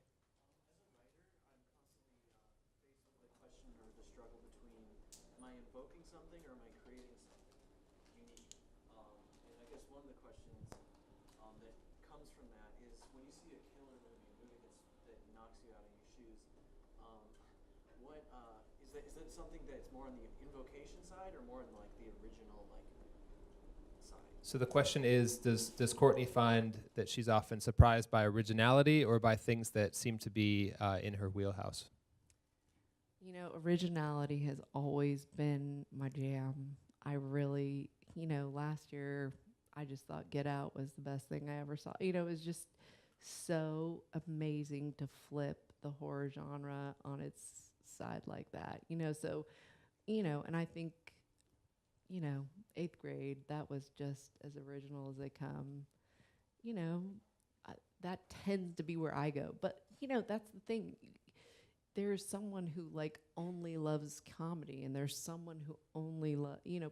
Is that something that's more on the invocation side or more on the original side? So the question is, does Courtney find that she's often surprised by originality or by things that seem to be in her wheelhouse? Originality has always been my jam. I really, last year I just thought Get Out was the best thing I ever saw. It was just so amazing to flip the horror genre on its side like that. So, and I think, Eighth Grade, that was just as original as they come. That tends to be where I go. But, that's the thing. There's someone who only loves comedy, and there's someone who only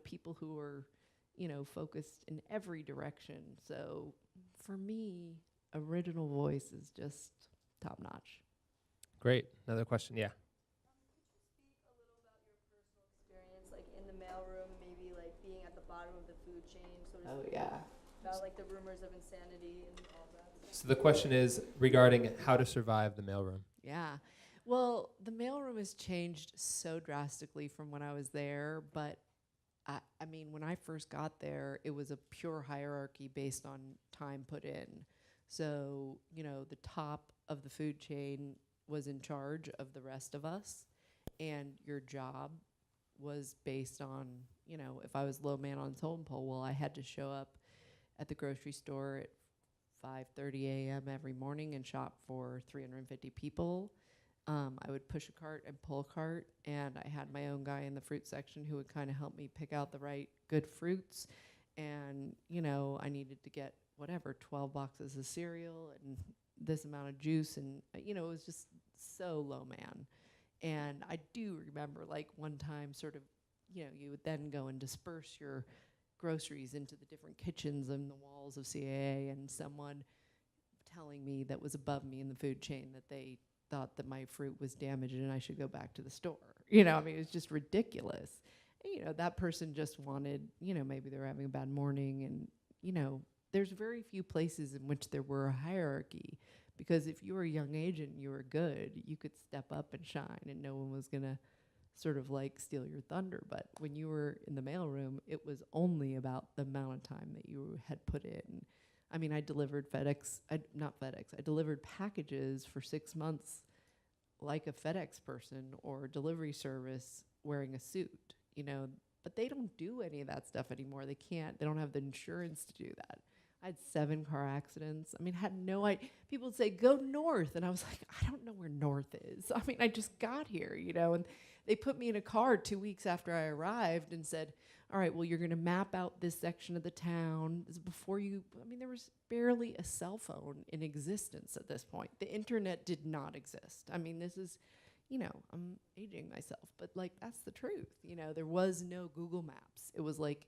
people who are, focused in every direction. So for me, original voice is just top notch. Great. Another question. Yeah. In the mailroom, maybe being at the bottom of the food chain, so to speak. Yeah. About the rumors of insanity and all that. So the question is regarding how to survive the mailroom. Yeah. Well, the mailroom has changed so drastically from when I was there, but when I first got there, it was a pure hierarchy based on time put in. So, the top of the food chain was in charge of the rest of us, and your job was based on, if I was low man on totem pole, well, I had to show up at the grocery store at 5:30 a.m. every morning and shop for 350 people. I would push a cart and pull a cart, and I had my own guy in the fruit section who would kind of help me pick out the right good fruits. And, I needed to get 12 boxes of cereal and this amount of juice. And, it was just so low man. And I do remember one time you would then go and disperse your groceries into the different kitchens and the walls of CAA, and someone telling me that was above me in the food chain that they thought that my fruit was damaged and I should go back to the store. It was just ridiculous. And, that person just wanted, maybe they were having a bad morning, and, there's very few places in which there were a hierarchy, because if you were a young agent, you were good, you could step up and shine, and no one was gonna sort of like steal your thunder. But when you were in the mailroom, it was only about the amount of time that you had put in. I mean, I delivered I delivered packages for 6 months like a FedEx person or a delivery service wearing a suit, you know, but they don't do any of that stuff anymore. They don't have the insurance to do that. I had 7 car accidents. I mean, had no idea. People would say, go north. And I was like, I don't know where north is. I mean, I just got here, you know, and they put me in a car 2 weeks after I arrived and said, all right, well, you're going to map out this section of the town. This is before there was barely a cell phone in existence at this point. The internet did not exist. I mean, this is, you know, I'm aging myself, but like, that's the truth. You know, there was no Google Maps. It was like,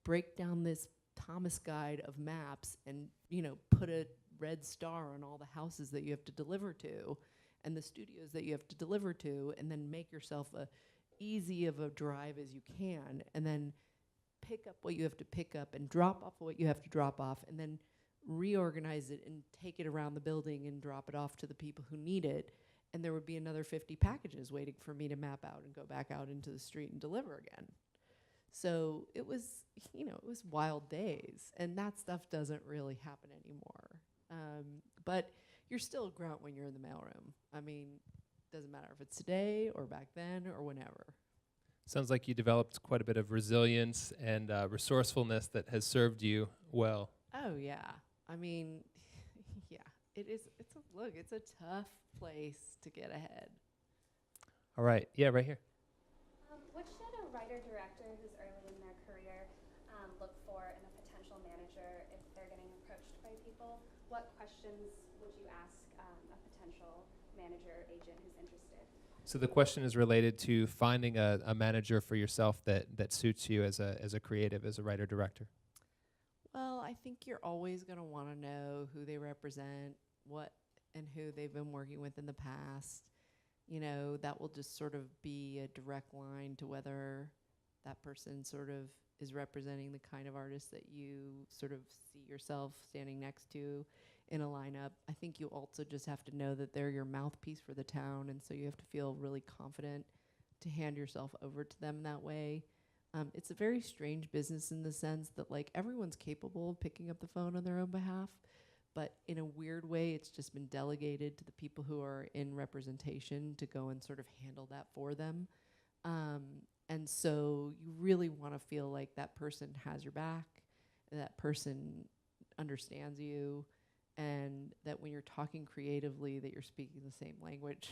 break down this Thomas guide of maps and, you know, put a red star on all the houses that you have to deliver to and the studios that you have to deliver to, and then make yourself easy of a drive as you can, and then pick up what you have to pick up and drop off what you have to drop off, and then reorganize it and take it around the building and drop it off to the people who need it. And there would be another 50 packages waiting for me to map out and go back out into the street and deliver again. So it was, you know, it was wild days, and that stuff doesn't really happen anymore. But you're still a grunt when you're in the mailroom. I mean, doesn't matter if it's today or back then or whenever. Sounds like you developed quite a bit of resilience and resourcefulness that has served you well. Oh yeah, I mean, yeah, it is. It's a tough place to get ahead. All right, yeah, right here. What should a writer-director who's early in their career look for in a potential manager if they're getting approached by people? What questions would you ask a potential manager or agent who's interested? So the question is related to finding a manager for yourself that suits you as a creative, as a writer-director. Well, I think you're always going to want to know who they represent, what and who they've been working with in the past. You know, that will just sort of be a direct line to whether that person sort of is representing the kind of artist that you sort of see yourself standing next to in a lineup. I think you also just have to know that they're your mouthpiece for the town, and so you have to feel really confident to hand yourself over to them that way. It's a very strange business in the sense that, like, everyone's capable of picking up the phone on their own behalf, but in a weird way, it's just been delegated to the people who are in representation to go and sort of handle that for them. And so you really want to feel like that person has your back, that person understands you, and that when you're talking creatively, that you're speaking the same language.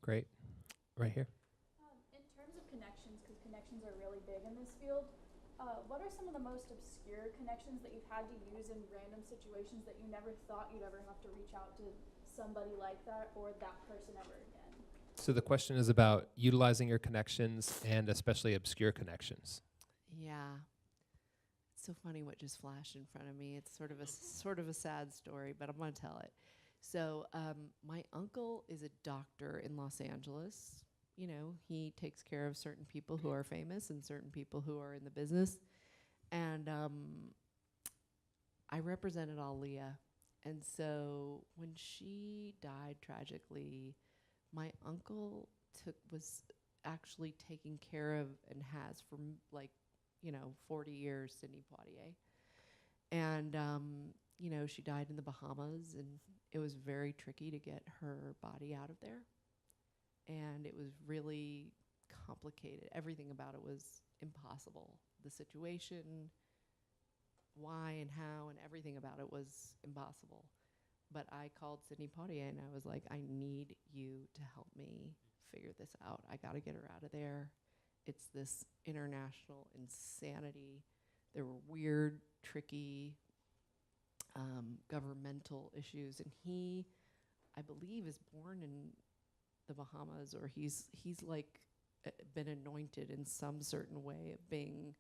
Great. Right here. In terms of connections, because connections are really big in this field, what are some of the most obscure connections that you've had to use in random situations that you never thought you'd ever have to reach out to somebody like that or that person ever again? So the question is about utilizing your connections and especially obscure connections. Yeah. It's so funny what just flashed in front of me. It's sort of a sad story, but I'm going to tell it. So my uncle is a doctor in Los Angeles. You know, he takes care of certain people who are famous and certain people who are in the business. And I represented Aaliyah. And so when she died tragically, my uncle was actually taking care of and has for 40 years, Sidney Poitier. And, she died in the Bahamas, and it was very tricky to get her body out of there. And it was really complicated. Everything about it was impossible. The situation, why and how, and everything about it was impossible. But I called Sidney Poitier, and I was like, I need you to help me figure this out. I got to get her out of there. It's this international insanity. There were weird, tricky governmental issues. And he, I believe, is born in the Bahamas, or he's like been anointed in some certain way of being,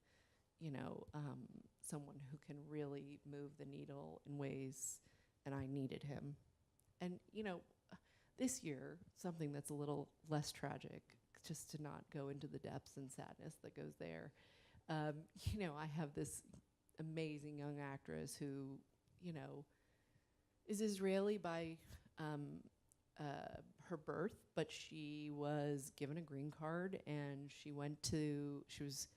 someone who can really move the needle in ways, and I needed him. And, this year, something that's a little less tragic, just to not go into the depths and sadness that goes there, I have this amazing young actress who, is Israeli by her birth, but she was given a green card, and she was,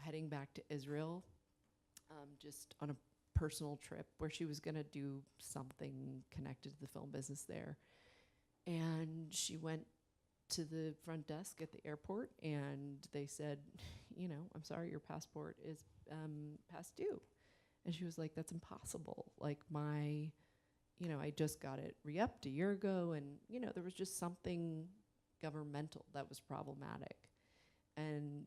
heading back to Israel just on a personal trip where she was going to do something connected to the film business there. And she went to the front desk at the airport, and they said, I'm sorry, your passport is past due. And she was like, that's impossible. Like, I just got it re-upped a year ago, and, there was just something governmental that was problematic. And,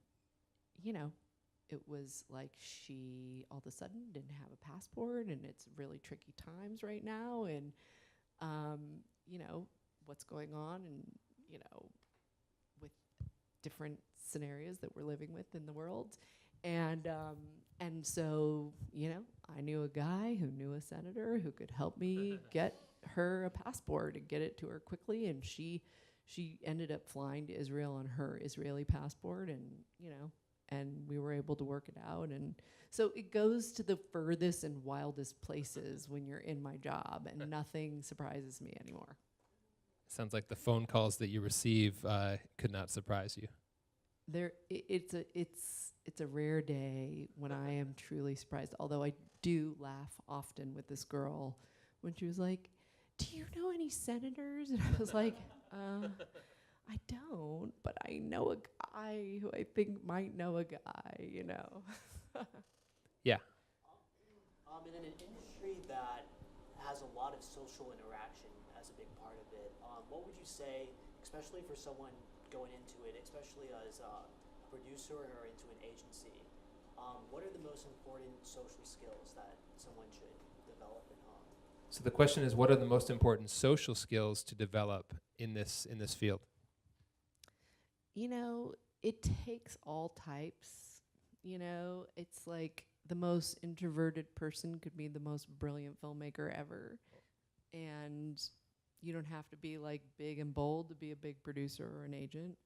it was like she all of a sudden didn't have a passport, and it's really tricky times right now, and, what's going on, and, with different scenarios that we're living with in the world. And so, I knew a guy who knew a senator who could help me get her a passport and get it to her quickly. And she ended up flying to Israel on her Israeli passport, and, and we were able to work it out. And so it goes to the furthest and wildest places when you're in my job, and nothing surprises me anymore. Sounds like the phone calls that you receive could not surprise you. It's a rare day when I am truly surprised, although I do laugh often with this girl when she was like, do you know any senators? And I was like, I don't, but I know a guy who I think might know a guy, Yeah. In an industry that has a lot of social interaction as a big part of it, what would you say, especially for someone going into it, especially as a producer or into an agency, what are the most important social skills that someone should develop in So the question is, what are the most important social skills to develop in this field? It takes all types. It's like the most introverted person could be the most brilliant filmmaker ever. And you don't have to be like big and bold to be a big producer or an agent,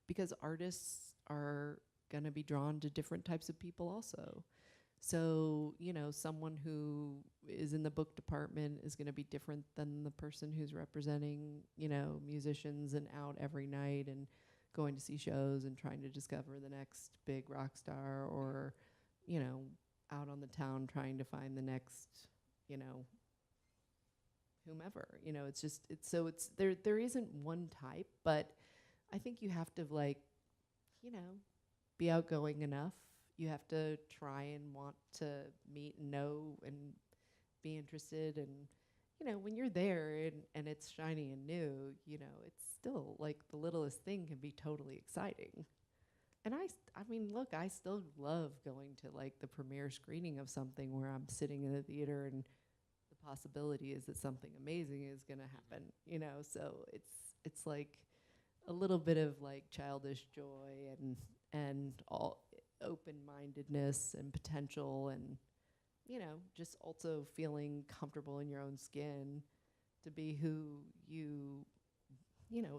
because artists are going to be drawn to different types of people also. So, someone who is in the book department is going to be different than the person who's representing, musicians and out every night and going to see shows and trying to discover the next big rock star, or, out on the town trying to find the next, whomever. There isn't one type, but I think you have to be outgoing enough. You have to try and want to meet and know and be interested. And, when you're there and it's shiny and new, it's still like the littlest thing can be totally exciting. And I still love going to like the premiere screening of something where I'm sitting in the theater and the possibility is that something amazing is going to happen, so it's like a little bit of like childish joy and all open-mindedness and potential, and just also feeling comfortable in your own skin to be who you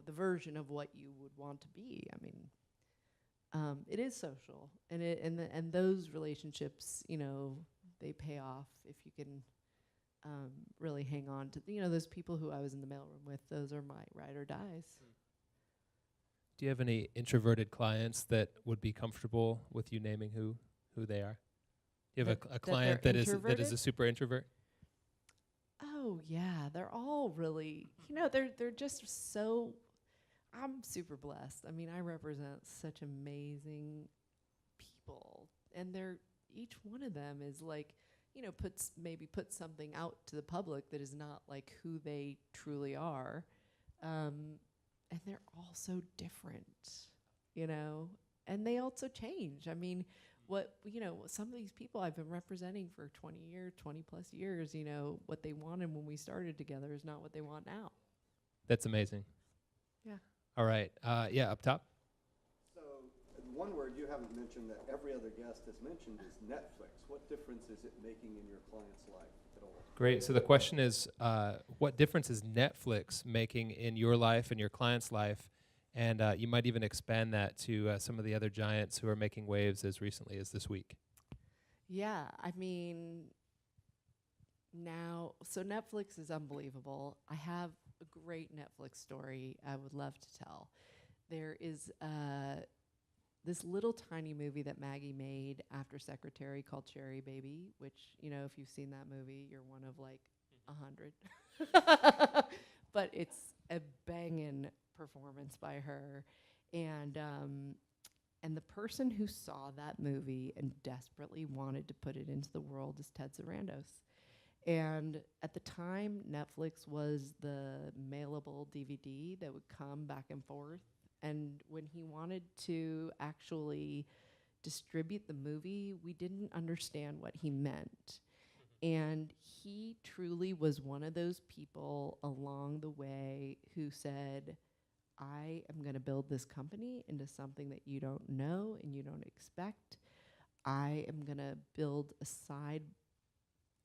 the version of what you would want to be. It is social, and those relationships, they pay off if you can really hang on to those people who I was in the mailroom with. Those are my ride or dies. Do you have any introverted clients that would be comfortable with you naming who they are? Do you have a client that is a super introvert? Oh yeah, they're all really, they're just so. I'm super blessed. I represent such amazing people, and each one of them is like, puts something out to the public that is not like who they truly are. And they're all so different, and they also change. Some of these people I've been representing for 20 plus years, what they wanted when we started together is not what they want now. That's amazing. Yeah. All right. Up top. So, one word you haven't mentioned that every other guest has mentioned is Netflix. What difference is it making in your client's life at all? Great. So the question is, what difference is Netflix making in your life and your client's life? And you might even expand that to some of the other giants who are making waves as recently as this week. Yeah, I mean, now, so Netflix is unbelievable. I have a great Netflix story I would love to tell. There is this little tiny movie that Maggie made after Secretary called Cherry Baby, which, you know, if you've seen that movie, you're one of like 100. But it's a banging performance by her. And the person who saw that movie and desperately wanted to put it into the world is Ted Sarandos. And at the time, Netflix was the mailable DVD that would come back and forth. And when he wanted to actually distribute the movie, we didn't understand what he meant. And he truly was one of those people along the way who said, I am going to build this company into something that you don't know and you don't expect. I am going to build a side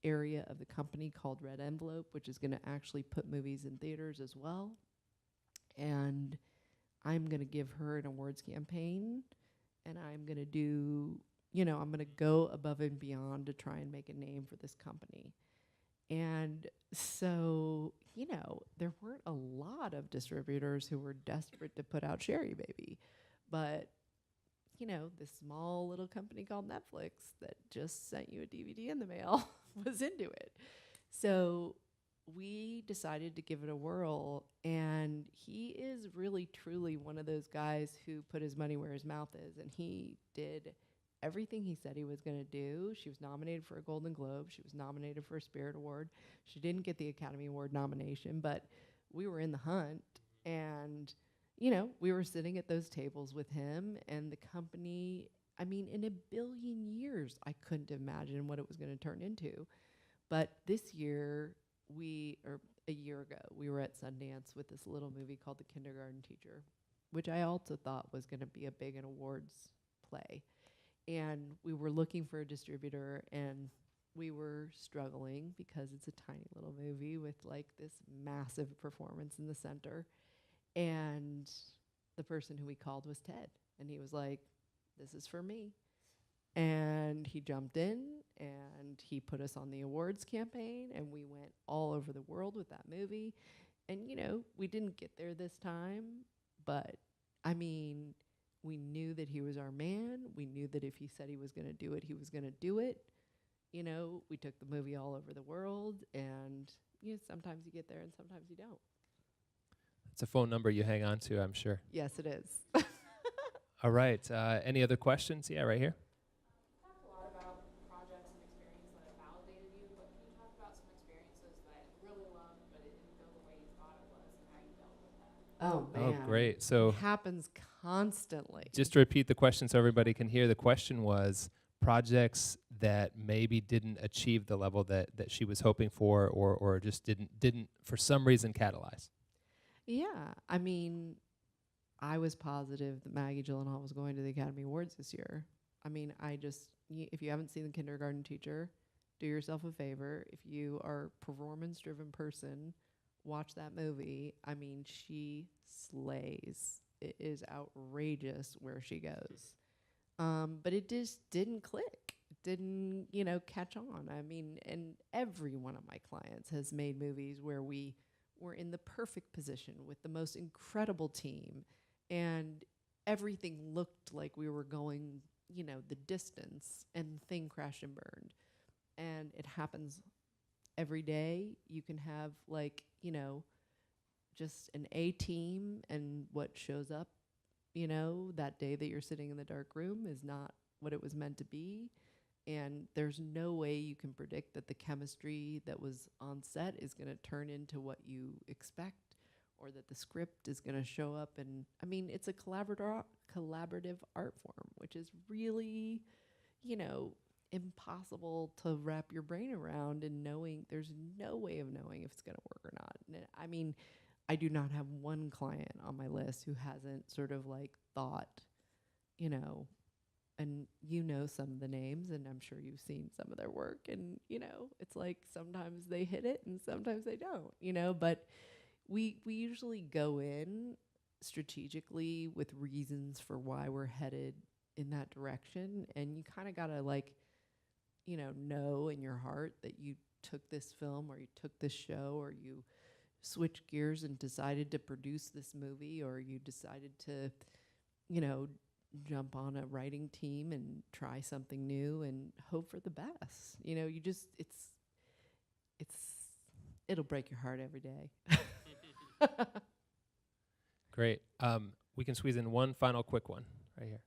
area of the company called Red Envelope, which is going to actually put movies in theaters as well. And I'm going to give her an awards campaign, and I'm going to do, you know, I'm going to go above and beyond to try and make a name for this company. And so, you know, there weren't a lot of distributors who were desperate to put out Sherry Baby. But, you know, this small little company called Netflix that just sent you a DVD in the mail was into it. So we decided to give it a whirl. And he is really, truly one of those guys who put his money where his mouth is. And he did everything he said he was going to do. She was nominated for a Golden Globe. She was nominated for a Spirit Award. She didn't get the Academy Award nomination, but we were in the hunt. And, you know, we were sitting at those tables with him and the company. I mean, in a billion years, I couldn't imagine what it was going to turn into. But this year, or a year ago, we were at Sundance with this little movie called The Kindergarten Teacher, which I also thought was going to be a big an awards play. And we were looking for a distributor, and we were struggling because it's a tiny little movie with like this massive performance in the center. And the person who we called was Ted. And he was like, this is for me. And he jumped in and he put us on the awards campaign, and we went all over the world with that movie. And, you know, we didn't get there this time, but I mean, we knew that he was our man. We knew that if he said he was going to do it, he was going to do it. You know, we took the movie all over the world, and, you know, sometimes you get there and sometimes you don't. It's a phone number you hang on to, I'm sure. Yes, it is. All right. Any other questions? Yeah, right here. You talked a lot about projects and experiences that have validated you, but can you talk about some experiences that you really loved, but it didn't go the way you thought it was, and how you dealt with that? Oh, man. Oh, great. So it happens constantly. just to repeat the question so everybody can hear, the question was projects that maybe didn't achieve the level that she was hoping for, or just didn't for some reason catalyze. Yeah, I mean, I was positive that Maggie Gyllenhaal was going to the Academy Awards this year. I mean, if you haven't seen The Kindergarten Teacher, do yourself a favor. If you are a performance-driven person, watch that movie. I mean, she slays. It is outrageous where she goes. But it just didn't click. It didn't, you know, catch on. I mean, and every one of my clients has made movies where we were in the perfect position with the most incredible team, and everything looked like we were going, you know, the distance, and the thing crashed and burned. And it happens every day. You can have, like, you know, just an A team, and what shows up, you know, that day that you're sitting in the dark room is not what it was meant to be. And there's no way you can predict that the chemistry that was on set is going to turn into what you expect, or that the script is going to show up. And I mean, it's a collaborative art form, which is really, you know, impossible to wrap your brain around, and knowing there's no way of knowing if it's going to work or not. And I mean, I do not have one client on my list who hasn't sort of like thought, you know, and you know some of the names, and I'm sure you've seen some of their work, and, you know, it's like sometimes they hit it and sometimes they don't, you know, but we usually go in strategically with reasons for why we're headed in that direction, and you kind of got to, like, know in your heart that you took this film or you took this show or you switched gears and decided to produce this movie or you decided to, jump on a writing team and try something new and hope for the best. You just, it'll break your heart every day. Great. We can squeeze in one final quick one right here.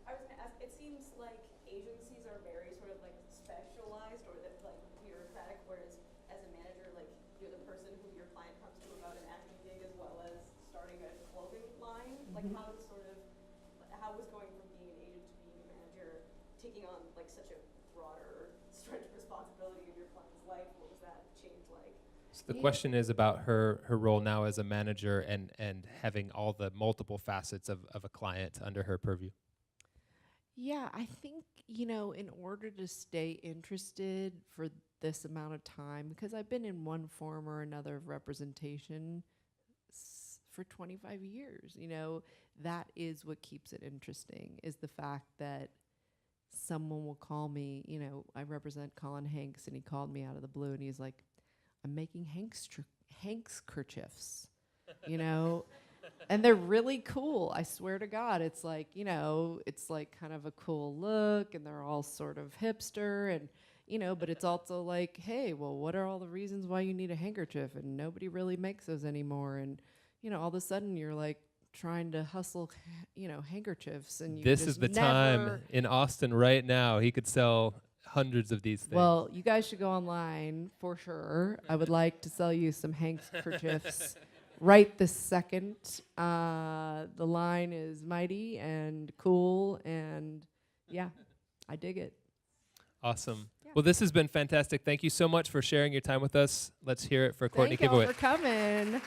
I was gonna ask, it seems like agencies are very sort of like specialized or that like bureaucratic, whereas as a manager, like you're the person who your client comes to about an acting gig as well as starting a clothing line. Like how was going from being an agent to being a manager, taking on like such a broader stretch of responsibility in your client's life? What was that change like? So the question is about her role now as a manager and having all the multiple facets of a client under her purview. Yeah, I think, in order to stay interested for this amount of time, because I've been in one form or another of representation for 25 years, that is what keeps it interesting, is the fact that someone will call me, I represent Colin Hanks, and he called me out of the blue, and he's like, I'm making Hanks kerchiefs, and they're really cool. I swear to God, it's like, it's like kind of a cool look, and they're all sort of hipster, and, but it's also like, hey, well, what are all the reasons why you need a handkerchief? And nobody really makes those anymore. And, all of a sudden you're like trying to hustle, handkerchiefs. And you This just is the never time in Austin right now. He could sell hundreds of these things. Well, you guys should go online for sure. I would like to sell you some handkerchiefs right this second. The line is mighty and cool, and yeah, I dig it. Awesome. Yeah. Well, this has been fantastic. Thank you so much for sharing your time with us. Let's hear it for Courtney Thank y'all Kivowitz. for coming.